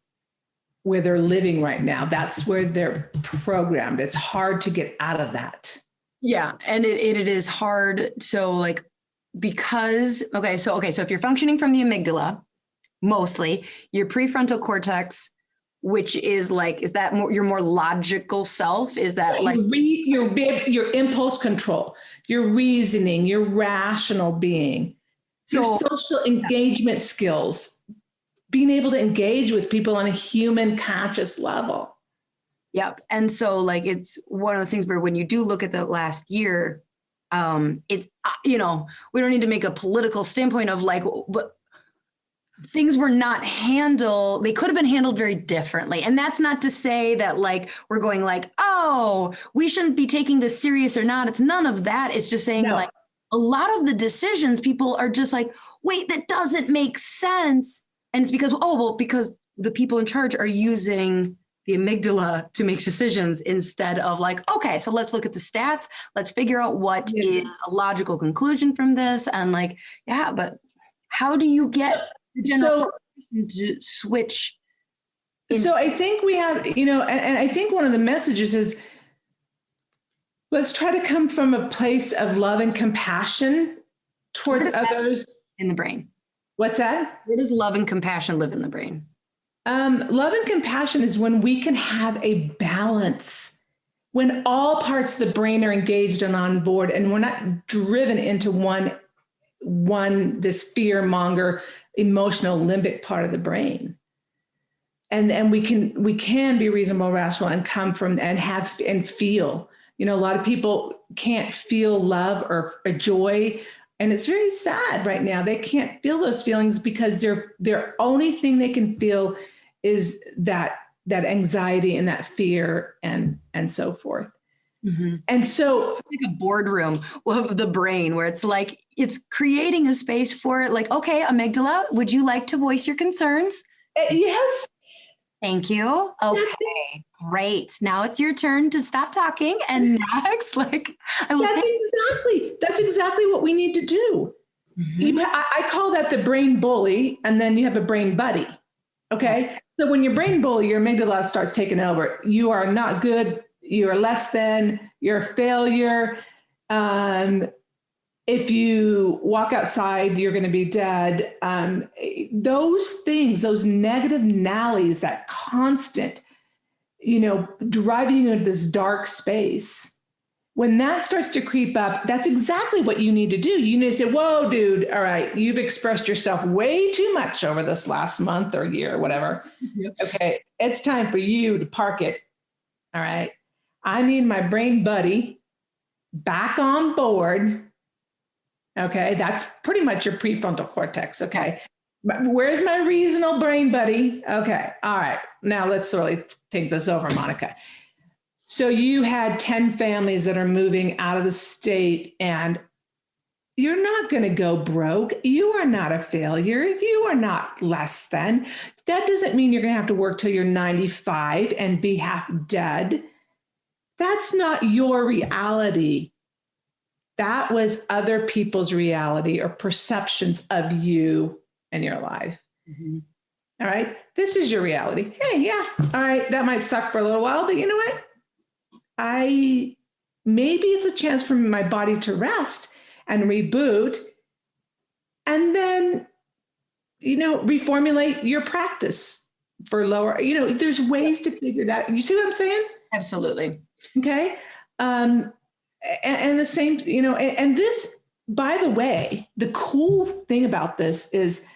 where they're living right now. That's where they're programmed. It's hard to get out of that. Yeah. And it is hard. So so if you're functioning from the amygdala, mostly your prefrontal cortex which is like, is that more your more logical self? Is that like your impulse control, your reasoning, your rational being, your social engagement skills, being able to engage with people on a human conscious level. Yep. And so like, it's one of those things where when you do look at the last year, it's, we don't need to make a political standpoint of like, but things were not handled. They could have been handled very differently. And that's not to say that like, we're going like, oh, we shouldn't be taking this serious or not. It's none of that. It's just saying like a lot of the decisions people are just like, wait, that doesn't make sense. And it's because, because the people in charge are using the amygdala to make decisions instead of like, okay, so let's look at the stats. Let's figure out what is a logical conclusion from this. And like, yeah, but how do you get the general to switch? So I think we have, and I think one of the messages is, let's try to come from a place of love and compassion towards others. In the brain. What's that? Where does love and compassion live in the brain? Love and compassion is when we can have a balance, when all parts of the brain are engaged and on board, and we're not driven into this fear monger, emotional limbic part of the brain. And we can be reasonable, rational, and come from and have and feel. A lot of people can't feel love or joy. And it's very sad right now. They can't feel those feelings because their only thing they can feel is that anxiety and that fear and so forth. Mm-hmm. And so it's like a boardroom of the brain where it's like, it's creating a space for like, okay, amygdala, would you like to voice your concerns? Yes. Thank you. Okay, great. Now it's your turn to stop talking. And next, like, that's exactly what we need to do. Mm-hmm. I call that the brain bully, and then you have a brain buddy. Okay. So when your brain bully, your amygdala starts taking over. You are not good. You are less than. You're a failure. If you walk outside, you're going to be dead. Those things, those negative nallies, that constant, driving you into this dark space. When that starts to creep up, that's exactly what you need to do. You need to say, whoa, dude, all right, you've expressed yourself way too much over this last month or year or whatever. Yep. Okay, it's time for you to park it. All right. I need my brain buddy back on board. Okay, that's pretty much your prefrontal cortex. Okay, where's my reasonable brain buddy? Okay, all right, now let's really think this over, Monica. So you had 10 families that are moving out of the state, and you're not going to go broke. You are not a failure. You are not less than. That doesn't mean you're going to have to work till you're 95 and be half dead. That's not your reality. That was other people's reality or perceptions of you and your life. Mm-hmm. All right. This is your reality. Hey, yeah. All right. That might suck for a little while, but you know what? Maybe it's a chance for my body to rest and reboot, and then, reformulate your practice for lower, there's ways to figure that. You see what I'm saying? Absolutely. Okay. And the same, and this, by the way, the cool thing about this is,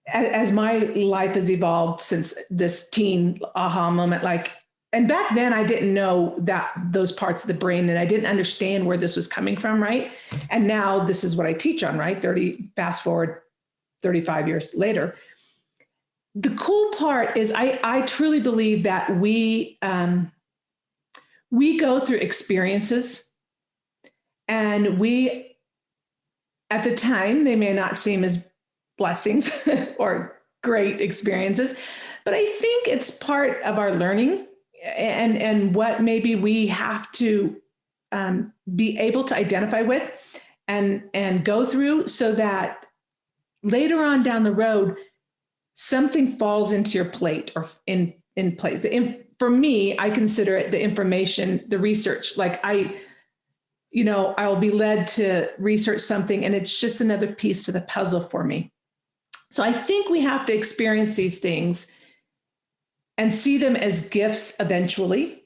as my life has evolved since this teen aha moment, and back then I didn't know that those parts of the brain, and I didn't understand where this was coming from. Right. And now this is what I teach on, right? Fast forward 35 years later. The cool part is I truly believe that we go through experiences, and we, at the time, they may not seem as blessings or great experiences, but I think it's part of our learning and what maybe we have to be able to identify with and go through, so that later on down the road, something falls into your plate or in place. For me, I consider it the information, the research. I will be led to research something, and it's just another piece to the puzzle for me. So I think we have to experience these things and see them as gifts eventually,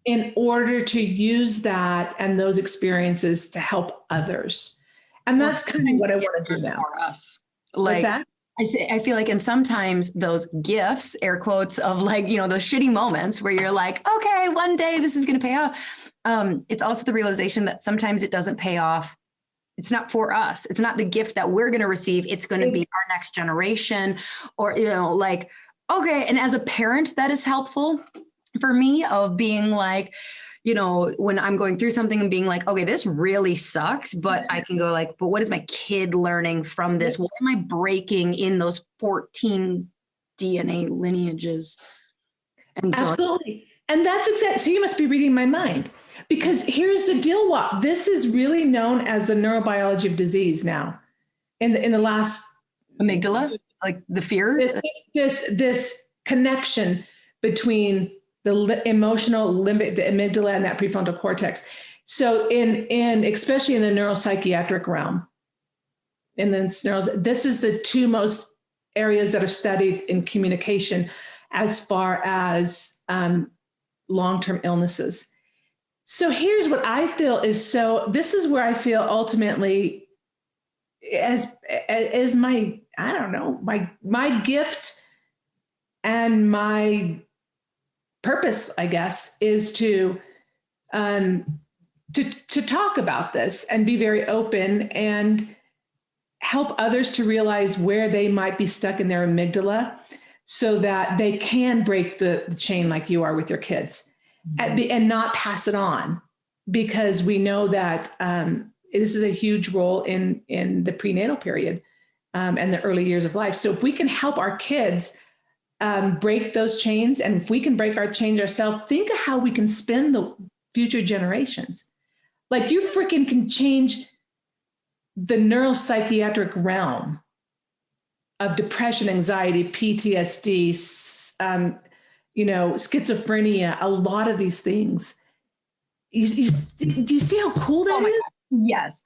in order to use that and those experiences to help others. And that's kind of what I want to do now. For us. What's that? I feel like, and sometimes those gifts, air quotes, of like, you know, those shitty moments where you're like, okay, one day this is going to pay off. It's also the realization that sometimes it doesn't pay off. It's not for us. It's not the gift that we're going to receive. It's going to be our next generation, or, you know, like, okay. And as a parent, that is helpful for me, of being like, you know, when I'm going through something and being like, okay, this really sucks, but I can go like, but what is my kid learning from this? What am I breaking in those 14 DNA lineages? And so, absolutely. And that's exactly, so you must be reading my mind, because here's the deal. What this is really known as the neurobiology of disease now in the last amygdala, like the fear, this connection between the emotional limbic, the amygdala, and that prefrontal cortex. So in especially in the neuropsychiatric realm, this is the two most areas that are studied in communication as far as long-term illnesses. So here's what I feel this is where I feel ultimately as my, I don't know, my gift and my purpose, I guess, is to talk about this and be very open and help others to realize where they might be stuck in their amygdala, so that they can break the chain like you are with your kids, and not pass it on, because we know that this is a huge role in the prenatal period and the early years of life. So if we can help our kids break those chains, and if we can break our chains ourselves, think of how we can spin the future generations. Like, you freaking can change the neuropsychiatric realm of depression, anxiety, PTSD, schizophrenia, a lot of these things. Do you see how cool that is? Yes.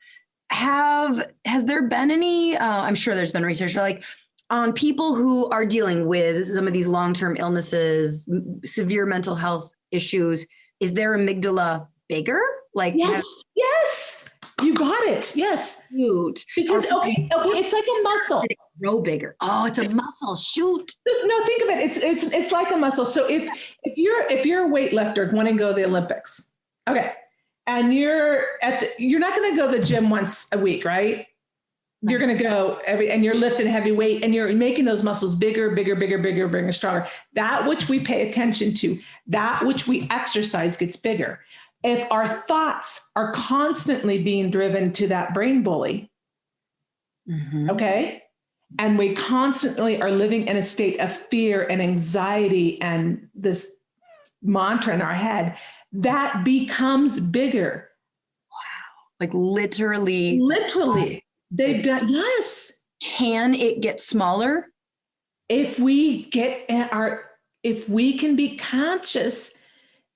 Has there been any, I'm sure there's been research like on people who are dealing with some of these long-term illnesses, severe mental health issues, is their amygdala bigger? Like, yes, you got it. Yes. Huge. Because, okay, it's like a muscle. Grow bigger. Oh, it's a muscle. Shoot. No, think of it. It's like a muscle. So if you're a weightlifter wanting to go to the Olympics, okay, and you're not going to go to the gym once a week, right? You're going to go and you're lifting heavy weight, and you're making those muscles bigger, stronger. That which we pay attention to, that which we exercise gets bigger. If our thoughts are constantly being driven to that brain bully, okay, and we constantly are living in a state of fear and anxiety and this mantra in our head, that becomes bigger. Wow. Like literally. They've done, yes. Can it get smaller? If we can be conscious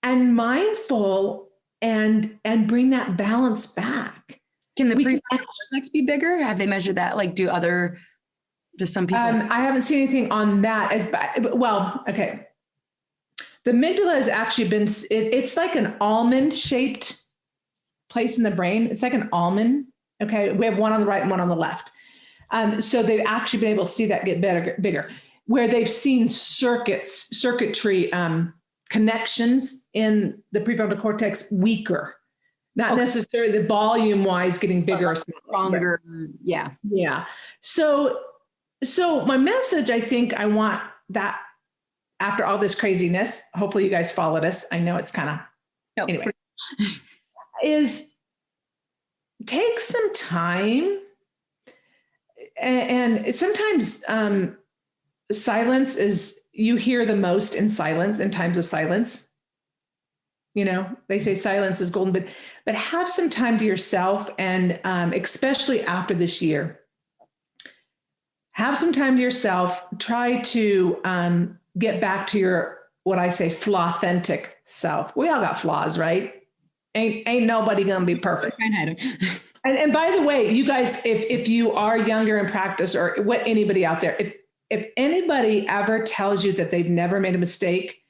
and mindful and bring that balance back. Can the prefrontal cortex be bigger? Have they measured that? Like, do some people? I haven't seen anything on that. Okay. The amygdala has actually been, it's like an almond shaped place in the brain. It's like an almond. Okay. We have one on the right and one on the left. So they've actually been able to see that get bigger, where they've seen circuitry connections in the prefrontal cortex weaker, not necessarily the volume wise getting bigger or stronger. Yeah. Yeah. So my message, I think I want that after all this craziness, hopefully you guys followed us. I know it's kind of, anyway, is take some time. And sometimes silence is, you hear the most in silence, in times of silence. You know, they say silence is golden, but have some time to yourself. And especially after this year, have some time to yourself. Try to get back to your, what I say, authentic self. We all got flaws, right? Ain't nobody gonna be perfect. And by the way, you guys, if you are younger in practice, or anybody out there, if anybody ever tells you that they've never made a mistake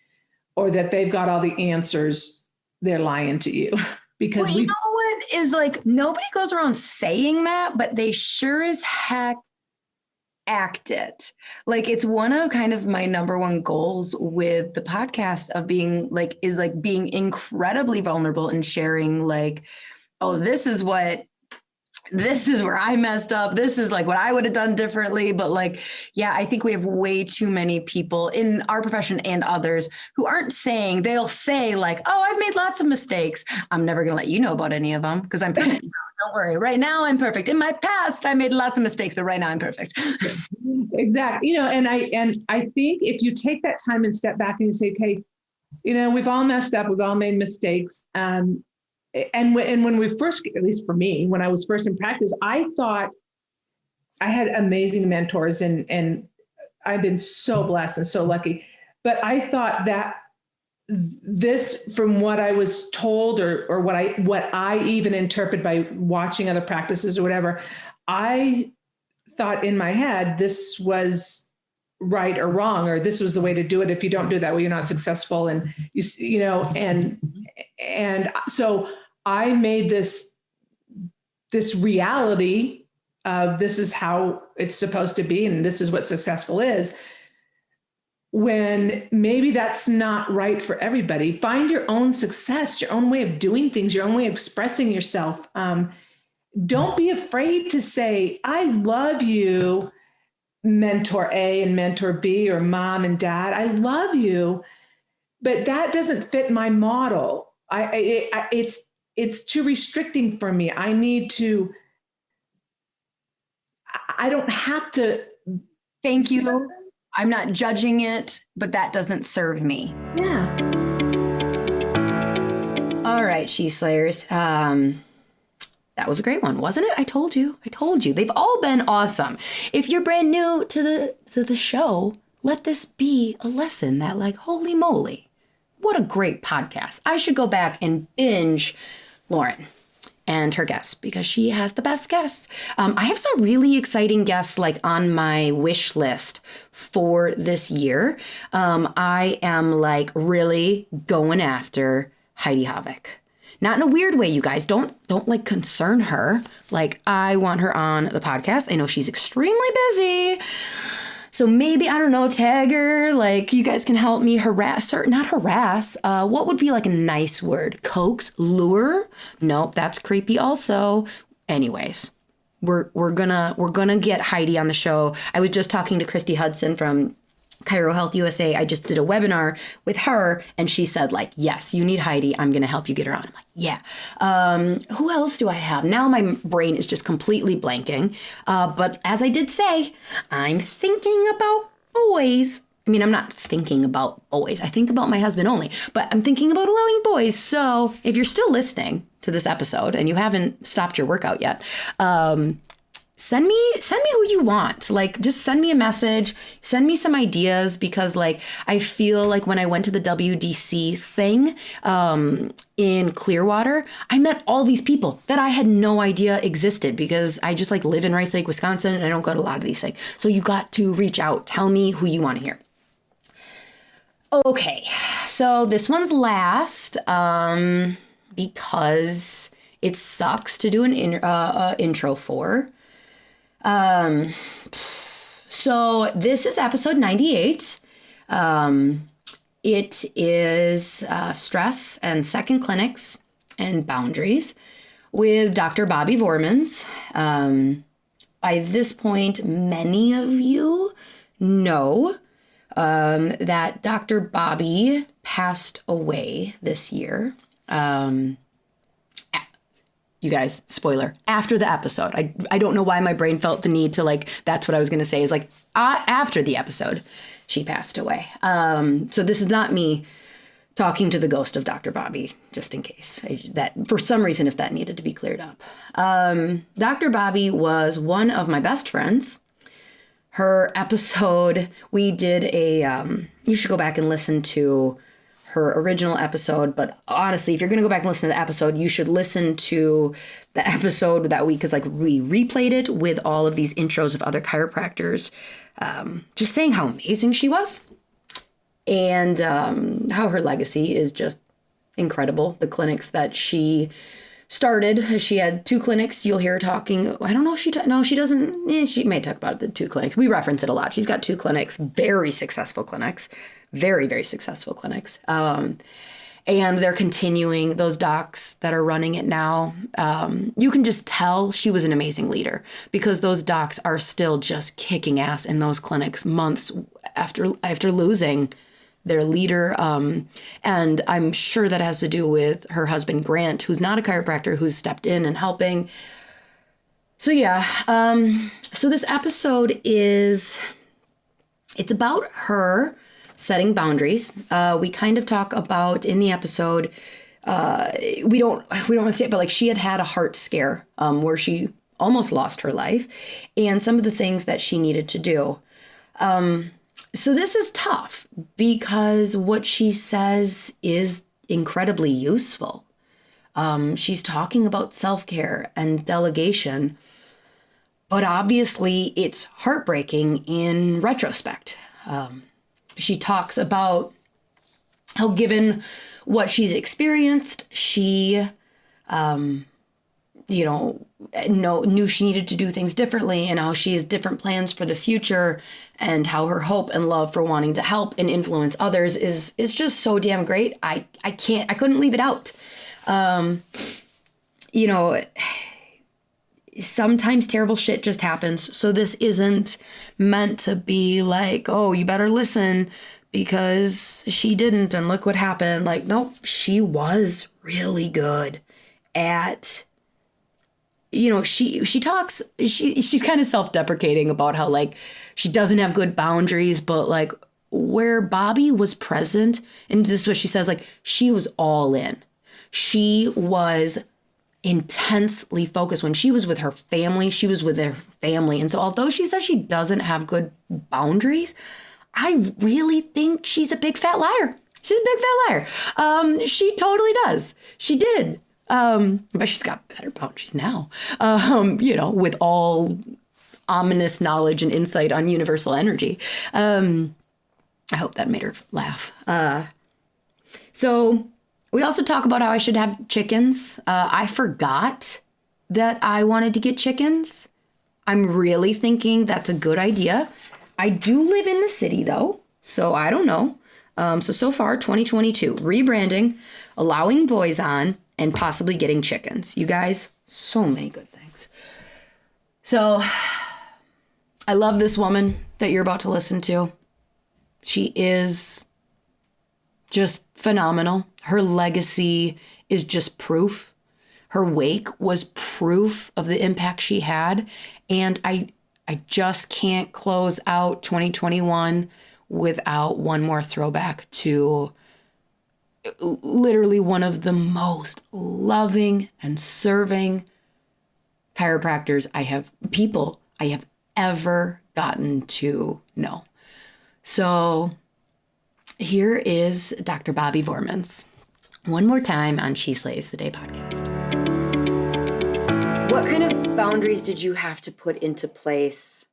or that they've got all the answers, they're lying to you. Because you know what is like, nobody goes around saying that, but they sure as heck act it. Like, it's one of kind of my number one goals with the podcast of being like, is like being incredibly vulnerable and sharing like, oh, this is where I messed up. This is like what I would have done differently. But like, yeah, I think we have way too many people in our profession and others who aren't saying, they'll say like, oh, I've made lots of mistakes. I'm never going to let you know about any of them because I'm perfect. Don't worry. Right now I'm perfect. In my past, I made lots of mistakes, but right now I'm perfect. Exactly. You know, and I think if you take that time and step back and you say, okay, you know, we've all messed up. We've all made mistakes. And when we first, at least for me, when I was first in practice, I thought I had amazing mentors and I've been so blessed and so lucky. But I thought that this, from what I was told or what I even interpret by watching other practices or whatever, I thought in my head, this was right or wrong, or this was the way to do it. If you don't do that, well, you're not successful. And you know, and so I made this reality of this is how it's supposed to be, and this is what successful is, when maybe that's not right for everybody. Find your own success, your own way of doing things, your own way of expressing yourself. Don't be afraid to say, I love you, mentor A and mentor B, or mom and dad. I love you, but that doesn't fit my model. It's too restricting for me. I don't have to. Thank you. I'm not judging it, but that doesn't serve me. Yeah. All right, She Slayers. That was a great one, wasn't it? I told you. They've all been awesome. If you're brand new to the show, let this be a lesson that, like, holy moly, what a great podcast. I should go back and binge Lauryn and her guests because she has the best guests. I have some really exciting guests like on my wish list for this year. I am like really going after Heidi Havoc. Not in a weird way, you guys. Don't like concern her. Like, I want her on the podcast. I know she's extremely busy. So maybe, I don't know, tag her. Like, you guys can help me harass her. Not harass. What would be like a nice word? Coax? Lure? Nope, that's creepy also. Anyways, we're gonna get Heidi on the show. I was just talking to Christy Hudson from Chiro Health USA. I just did a webinar with her and she said like, yes, you need Heidi. I'm going to help you get her on. I'm like, yeah. Who else do I have? Now my brain is just completely blanking. But as I did say, I'm thinking about boys. I mean, I'm not thinking about boys. I think about my husband only, but I'm thinking about allowing boys. So if you're still listening to this episode and you haven't stopped your workout yet, send me who you want. Like, just send me a message, send me some ideas, because like, I feel like when I went to the WDC thing, in Clearwater, I met all these people that I had no idea existed because I just like live in Rice Lake, Wisconsin, and I don't go to a lot of these things. So you got to reach out, tell me who you want to hear. Okay. So this one's last, because it sucks to do an intro for. So this is episode 98. It is stress and second clinics and boundaries with Dr. Bobby Vorman's. By this point, many of you know that Dr. Bobby passed away this year. You guys, spoiler, after the episode. I don't know why my brain felt the need to like, that's what I was going to say is like, after the episode, she passed away. So this is not me talking to the ghost of Dr. Bobby, just in case that for some reason, if that needed to be cleared up. Dr. Bobby was one of my best friends. Her episode, we did you should go back and listen to her original episode. But honestly, if you're going to go back and listen to the episode, you should listen to the episode that week, because like we replayed it with all of these intros of other chiropractors, just saying how amazing she was and how her legacy is just incredible. The clinics that she started, she had 2 clinics. You'll hear her talking. I don't know if she doesn't. She may talk about the 2 clinics. We reference it a lot. She's got 2 clinics, very successful clinics, very, very successful clinics. And they're continuing, those docs that are running it now. You can just tell she was an amazing leader, because those docs are still just kicking ass in those clinics months after losing their leader. And I'm sure that has to do with her husband, Grant, who's not a chiropractor, who's stepped in and helping. So yeah, so this episode it's about her setting boundaries. We kind of talk about in the episode, we don't want to say it, but like she had a heart scare where she almost lost her life, and some of the things that she needed to do. So this is tough, because what she says is incredibly useful. She's talking about self-care and delegation, but obviously it's heartbreaking in retrospect. She talks about how, given what she's experienced, she, knew she needed to do things differently, and how she has different plans for the future, and how her hope and love for wanting to help and influence others is just so damn great. I couldn't leave it out. Sometimes terrible shit just happens. So this isn't meant to be like, oh, you better listen because she didn't and look what happened. Like, nope, she was really good at, she's kind of self-deprecating about how like she doesn't have good boundaries, but like where Bobby was present, and this is what she says, like she was all in. She was intensely focused. When she was with her family, she was with their family. And so although she says she doesn't have good boundaries, I really think she's a big fat liar. She's a big fat liar. She totally does. She did. But she's got better boundaries now, with all ominous knowledge and insight on universal energy. I hope that made her laugh. So we also talk about how I should have chickens. I forgot that I wanted to get chickens. I'm really thinking that's a good idea. I do live in the city though, so I don't know. So far, 2022, rebranding, allowing boys on, and possibly getting chickens. You guys, so many good things. So I love this woman that you're about to listen to. She is just phenomenal. Her legacy is just proof. Her wake was proof of the impact she had. And I just can't close out 2021 without one more throwback to literally one of the most loving and serving chiropractors I have ever gotten to know. So here is Dr. Bobby Vorman's one more time on She Slays the Day podcast. What kind of boundaries did you have to put into place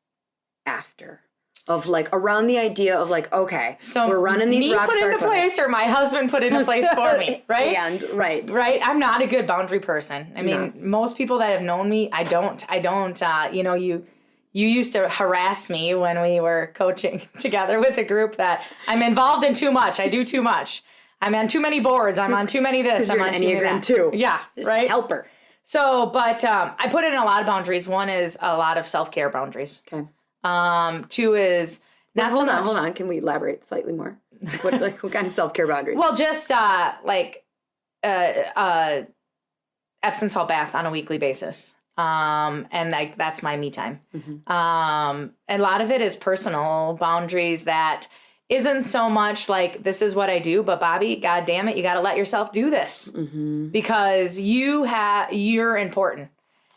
after? Of like around the idea of like, okay, so we're running these rock star put into place, or my husband put into place for me, right? And right. I'm not a good boundary person. I mean, most people that have known me, I don't. You used to harass me when we were coaching together with a group that I'm involved in too much. I do too much. I'm on too many boards. I'm on too many this. I'm on too many that. Too. Yeah, just right. Helper. So, but I put in a lot of boundaries. One is a lot of self-care boundaries. Okay. 2 is not hold so much. Hold on. Can we elaborate slightly more? What kind of self-care boundaries? Well, just Epsom salt bath on a weekly basis. And like that's my me time. Mm-hmm. A lot of it is personal boundaries that isn't so much like this is what I do, but Bobby, God damn it, you got to let yourself do this because you're important.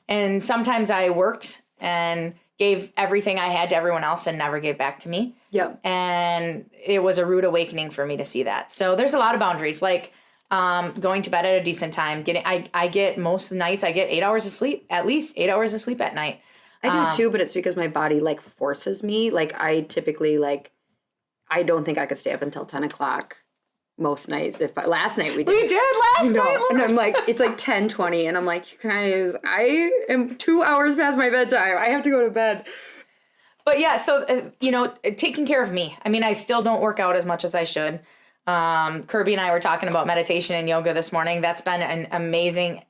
And sometimes I worked and gave everything I had to everyone else and never gave back to me. Yep. And it was a rude awakening for me to see that. So there's a lot of boundaries, like going to bed at a decent time. I get most nights, I get 8 hours of sleep, at least 8 hours of sleep at night. I do too, but it's because my body like forces me. Like I typically I don't think I could stay up until 10 o'clock most nights. Last night we did. We did last night. And I'm like, it's like 10:20 and I'm like, you guys, I am 2 hours past my bedtime. I have to go to bed. But yeah, so, taking care of me. I mean, I still don't work out as much as I should. Kirby and I were talking about meditation and yoga this morning. That's been an amazing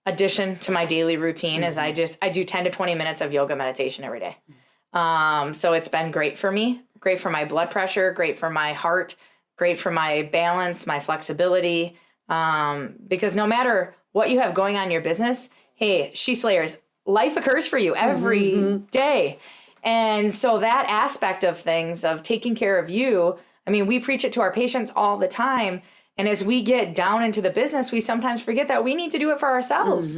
addition to my daily routine is I do 10 to 20 minutes of yoga meditation every day. So it's been great for me, great for my blood pressure, great for my heart, great for my balance, my flexibility. Because no matter what you have going on in your business, hey, sheslays, life occurs for you every day. And so that aspect of things, of taking care of you, I mean, we preach it to our patients all the time. And as we get down into the business, we sometimes forget that we need to do it for ourselves.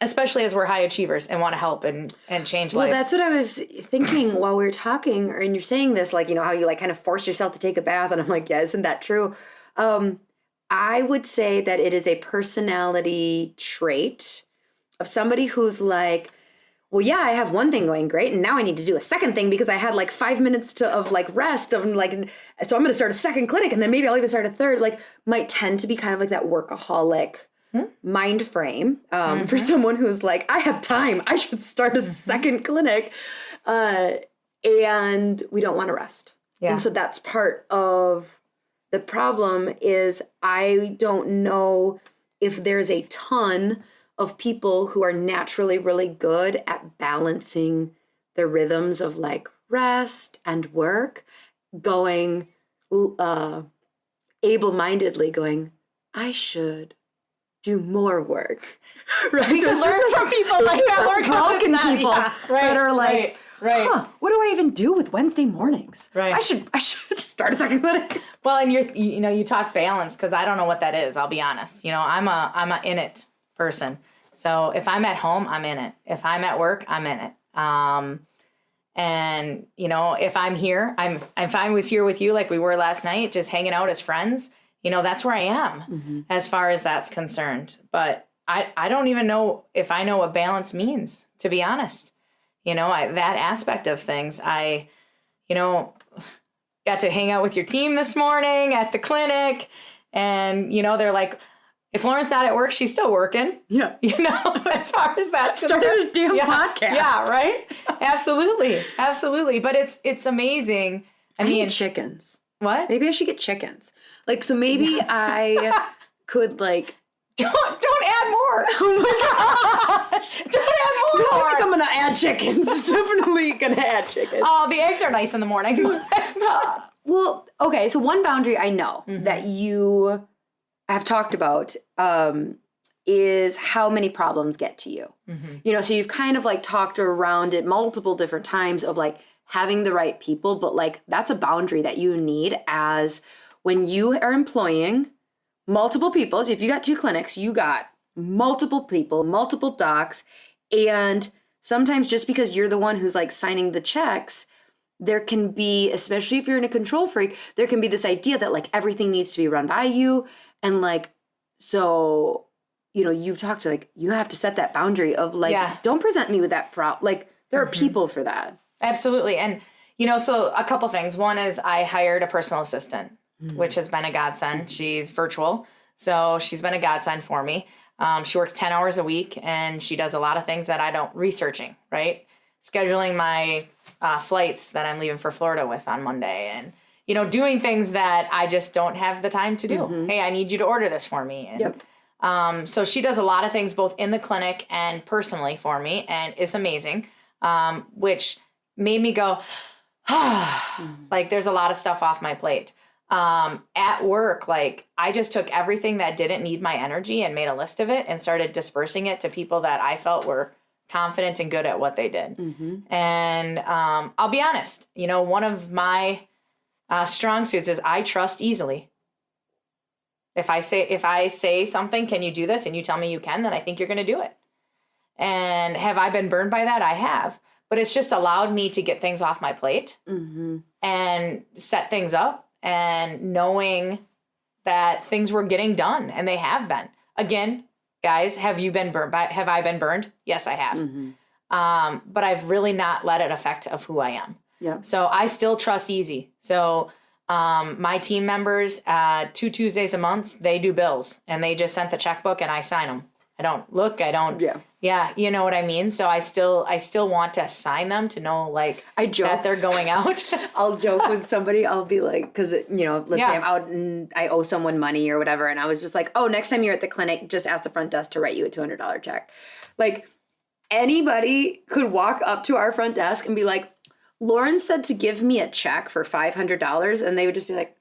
Especially as we're high achievers and want to help and change lives. Well, that's what I was thinking while we were talking, and you're saying this, like, how you like kind of force yourself to take a bath. And I'm like, yeah, isn't that true? I would say that it is a personality trait of somebody who's like, well, yeah, I have one thing going great, and now I need to do a second thing because I had like 5 minutes of like rest of like, so I'm going to start a second clinic, and then maybe I'll even start a third. Like, might tend to be kind of like that workaholic mind frame for someone who's like, I have time, I should start a second clinic, and we don't want to rest. Yeah. And so that's part of the problem is I don't know if there's a ton of people who are naturally really good at balancing the rhythms of like rest and work, going able-mindedly going, I should do more work. Right? We can learn from people like that. Broken people that are like, right. What do I even do with Wednesday mornings? Right. I should start a second clinic. Well, and you talk balance because I don't know what that is. I'll be honest. I'm a in it person. So if I'm at home, I'm in it. If I'm at work, I'm in it. And if I'm here, if I was here with you like we were last night, just hanging out as friends, that's where I am as far as that's concerned. But I don't even know if I know what balance means, to be honest. That aspect of things, I got to hang out with your team this morning at the clinic, and, they're like, if Lauryn's not at work, she's still working. Yeah. As far as that's concerned. Started a damn podcast. Yeah, right? Absolutely. Absolutely. But it's amazing. I mean, chickens. What? Maybe I should get chickens. Like, so maybe I could like. Don't add more. Oh my gosh. Don't add more. I think I'm going to add chickens. Definitely going to add chickens. Oh, the eggs are nice in the morning. Well, okay. So one boundary I know that you have talked about is how many problems get to you. So you've kind of like talked around it multiple different times of like having the right people, but like that's a boundary that you need as when you are employing multiple people. So if you got 2 clinics, you got multiple people, multiple docs, and sometimes just because you're the one who's like signing the checks, there can be, especially if you're in a control freak, there can be this idea that like everything needs to be run by you. And like, so, you've talked to like, you have to set that boundary of like, don't present me with that like there are people for that. Absolutely. And, so a couple things. One is I hired a personal assistant, which has been a godsend. She's virtual. So she's been a godsend for me. She works 10 hours a week and she does a lot of things that I don't researching, right? Scheduling my flights that I'm leaving for Florida with on Monday and, doing things that I just don't have the time to do. Hey, I need you to order this for me. And, so she does a lot of things both in the clinic and personally for me. And it's amazing, which made me go, like there's a lot of stuff off my plate. At work, like I just took everything that didn't need my energy and made a list of it and started dispersing it to people that I felt were confident and good at what they did. And I'll be honest, one of my strong suits is I trust easily. If I say something, can you do this? And you tell me you can, then I think you're going to do it. And have I been burned by that? I have. But it's just allowed me to get things off my plate and set things up, and knowing that things were getting done, and they have been. Again, guys, have I been burned? Yes, I have. But I've really not let it affect of who I am. Yeah. So I still trust Easy. So my team members, 2 Tuesdays a month, they do bills, and they just sent the checkbook and I sign them. I don't look, yeah, you know what I mean? So I still want to sign them to know, like, I joke that they're going out. I'll joke with somebody. I'll be like, because, let's say I'm out and I owe someone money or whatever. And I was just like, oh, next time you're at the clinic, just ask the front desk to write you a $200 check. Like, anybody could walk up to our front desk and be like, Lauryn said to give me a check for $500. And they would just be like,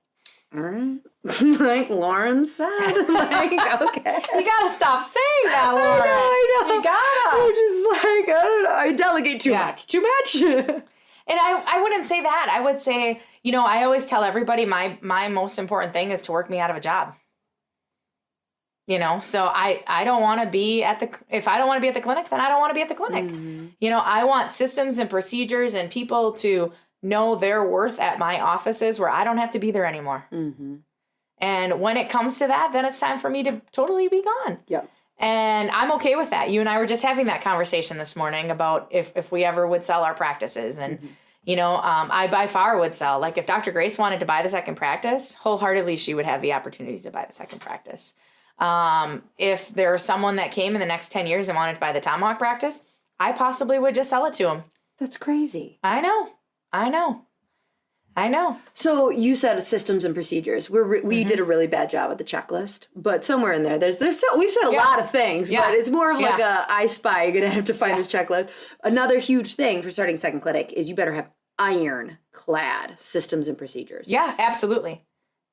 like Lauryn said, like, okay. You gotta stop saying that, Lauryn. I know. You gotta. I'm just like, I don't know. I delegate too much. Too much. And I wouldn't say that. I would say, I always tell everybody my most important thing is to work me out of a job. So I don't want to be if I don't want to be at the clinic, then I don't want to be at the clinic. I want systems and procedures and people to know their worth at my offices where I don't have to be there anymore. And when it comes to that, then it's time for me to totally be gone. Yep. And I'm okay with that. You and I were just having that conversation this morning about if we ever would sell our practices. And, I by far would sell. Like, if Dr. Grace wanted to buy the second practice, wholeheartedly, she would have the opportunity to buy the second practice. If there was someone that came in the next 10 years and wanted to buy the Tomahawk practice, I possibly would just sell it to them. That's crazy. I know. So you said systems and procedures. We did a really bad job with the checklist, but somewhere in there, we've said a lot of things, but it's more of like I spy. You're gonna have to find this checklist. Another huge thing for starting second clinic is you better have ironclad systems and procedures. Yeah, absolutely.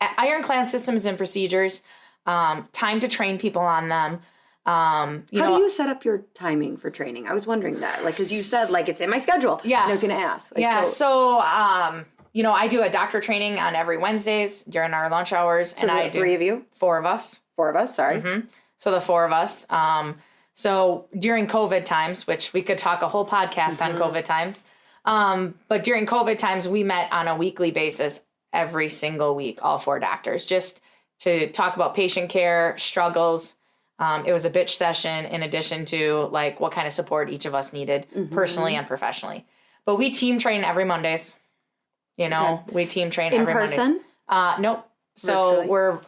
Ironclad systems and procedures. Time to train people on them. How do you set up your timing for training? I was wondering that, like, because you said, like, it's in my schedule. Yeah. And I was going to ask. Like, so I do a doctor training on every Wednesdays during our lunch hours. So and three of you? 4 of us. 4 of us, sorry. So the 4 of us. So during COVID times, which we could talk a whole podcast on COVID times. But during COVID times, we met on a weekly basis every single week, all 4 doctors, just to talk about patient care, struggles. It was a bitch session in addition to, like, what kind of support each of us needed personally and professionally. But we team train every Mondays. We team train every Mondays. In person? Nope. So virtually. We're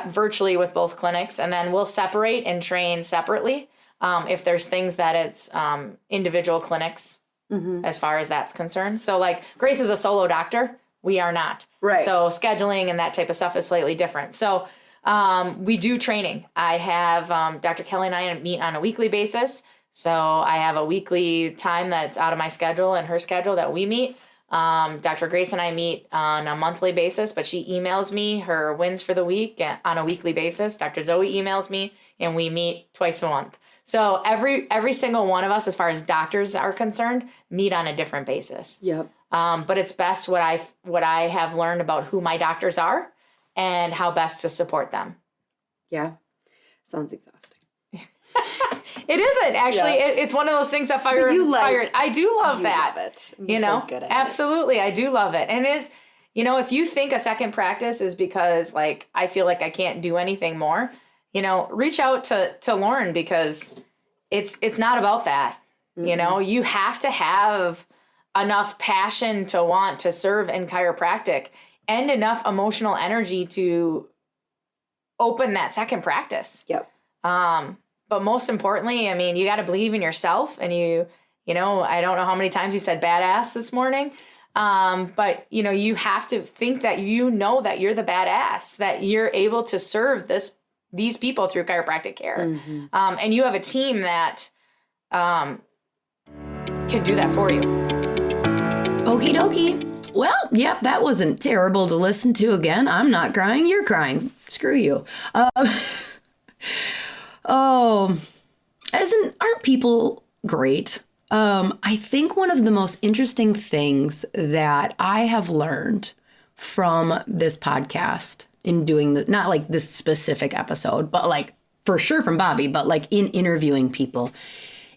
virtually with both clinics, and then we'll separate and train separately. If there's things that it's individual clinics as far as that's concerned. So, like, Grace is a solo doctor. We are not. Right. So scheduling and that type of stuff is slightly different. So we do training. I have Dr. Kelly and I meet on a weekly basis. So I have a weekly time that's out of my schedule and her schedule that we meet. Dr. Grace and I meet on a monthly basis, but she emails me her wins for the week on a weekly basis. Dr. Zoe emails me, and we meet twice a month. So every single one of us, as far as doctors are concerned, meet on a different basis. Yep. But it's best what I have learned about who my doctors are and how best to support them. Yeah. Sounds exhausting. It isn't actually. Yeah. It's one of those things that fire. I do love that. Love it. You're so good at absolutely. I do love it. And it is, if you think a second practice is because, like, I feel like I can't do anything more, reach out to Lauryn, because it's not about that. You have to have enough passion to want to serve in chiropractic and enough emotional energy to open that second practice. Yep. But most importantly, you got to believe in yourself, and I don't know how many times you said badass this morning. But you have to think that that you're the badass, that you're able to serve these people through chiropractic care. And you have a team that can do that for you. Okie dokie. Well, yep, that wasn't terrible to listen to again. I'm not crying. You're crying. Screw you. Aren't people great? I think one of the most interesting things that I have learned from this podcast in doing not like this specific episode, but like for sure from Bobby, but like in interviewing people,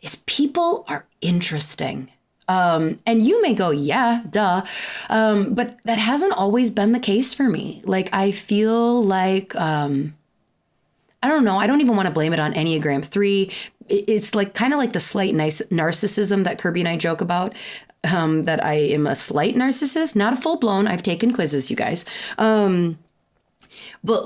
is people are interesting. And you may go, yeah, duh. But that hasn't always been the case for me. Like, I feel like, I don't know. I don't even want to blame it on Enneagram 3. It's like kind of like the slight narcissism that Kirby and I joke about, that I am a slight narcissist, not a full blown. I've taken quizzes, you guys. But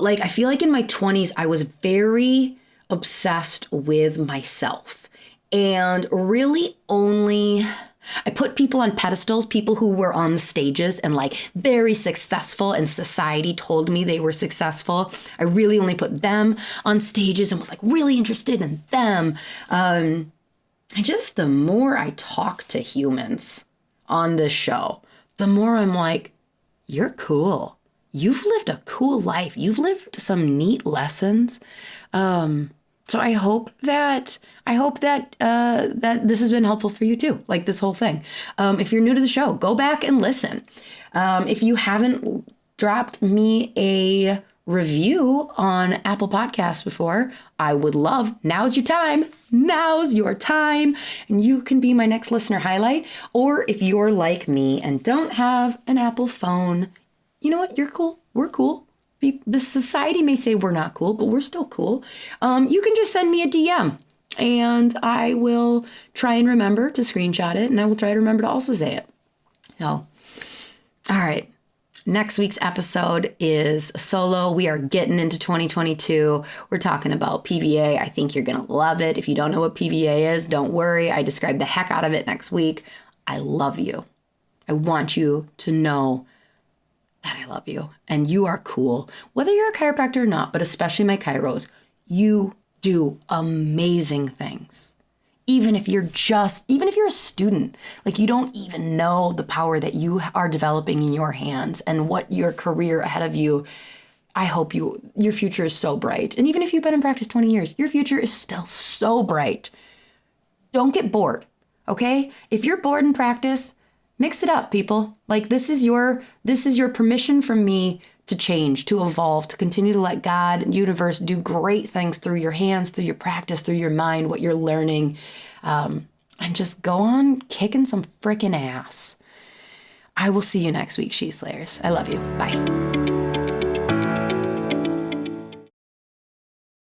like, I feel like in my 20s, I was very obsessed with myself and really only... I put people on pedestals, people who were on the stages and like very successful, and society told me they were successful. I really only put them on stages and was like really interested in them. And just the more I talk to humans on this show, the more I'm like, you're cool. You've lived a cool life. You've lived some neat lessons. So I hope that that this has been helpful for you too, like this whole thing. If you're new to the show, go back and listen. If you haven't dropped me a review on Apple Podcasts before, I would love, now's your time. Now's your time. And you can be my next listener highlight. Or if you're like me and don't have an Apple phone, you know what? You're cool. We're cool. The society may say we're not cool, but we're still cool. You can just send me a DM and I will try and remember to screenshot it, and I will try to remember to also say it. So, all right. Next week's episode is solo. We are getting into 2022. We're talking about PVA. I think you're going to love it. If you don't know what PVA is, don't worry. I describe the heck out of it next week. I love you. I want you to know that I love you and you are cool, whether you're a chiropractor or not, but especially my chiros, you do amazing things. Even if you're a student, like you don't even know the power that you are developing in your hands and what your career ahead of you. I hope your future is so bright. And even if you've been in practice 20 years, your future is still so bright. Don't get bored. Okay. If you're bored in practice, mix it up, people. Like this is your permission from me to change, to evolve, to continue to let God and universe do great things through your hands, through your practice, through your mind, what you're learning, and just go on kicking some freaking ass. I will see you next week, She Slayers. I love you. Bye.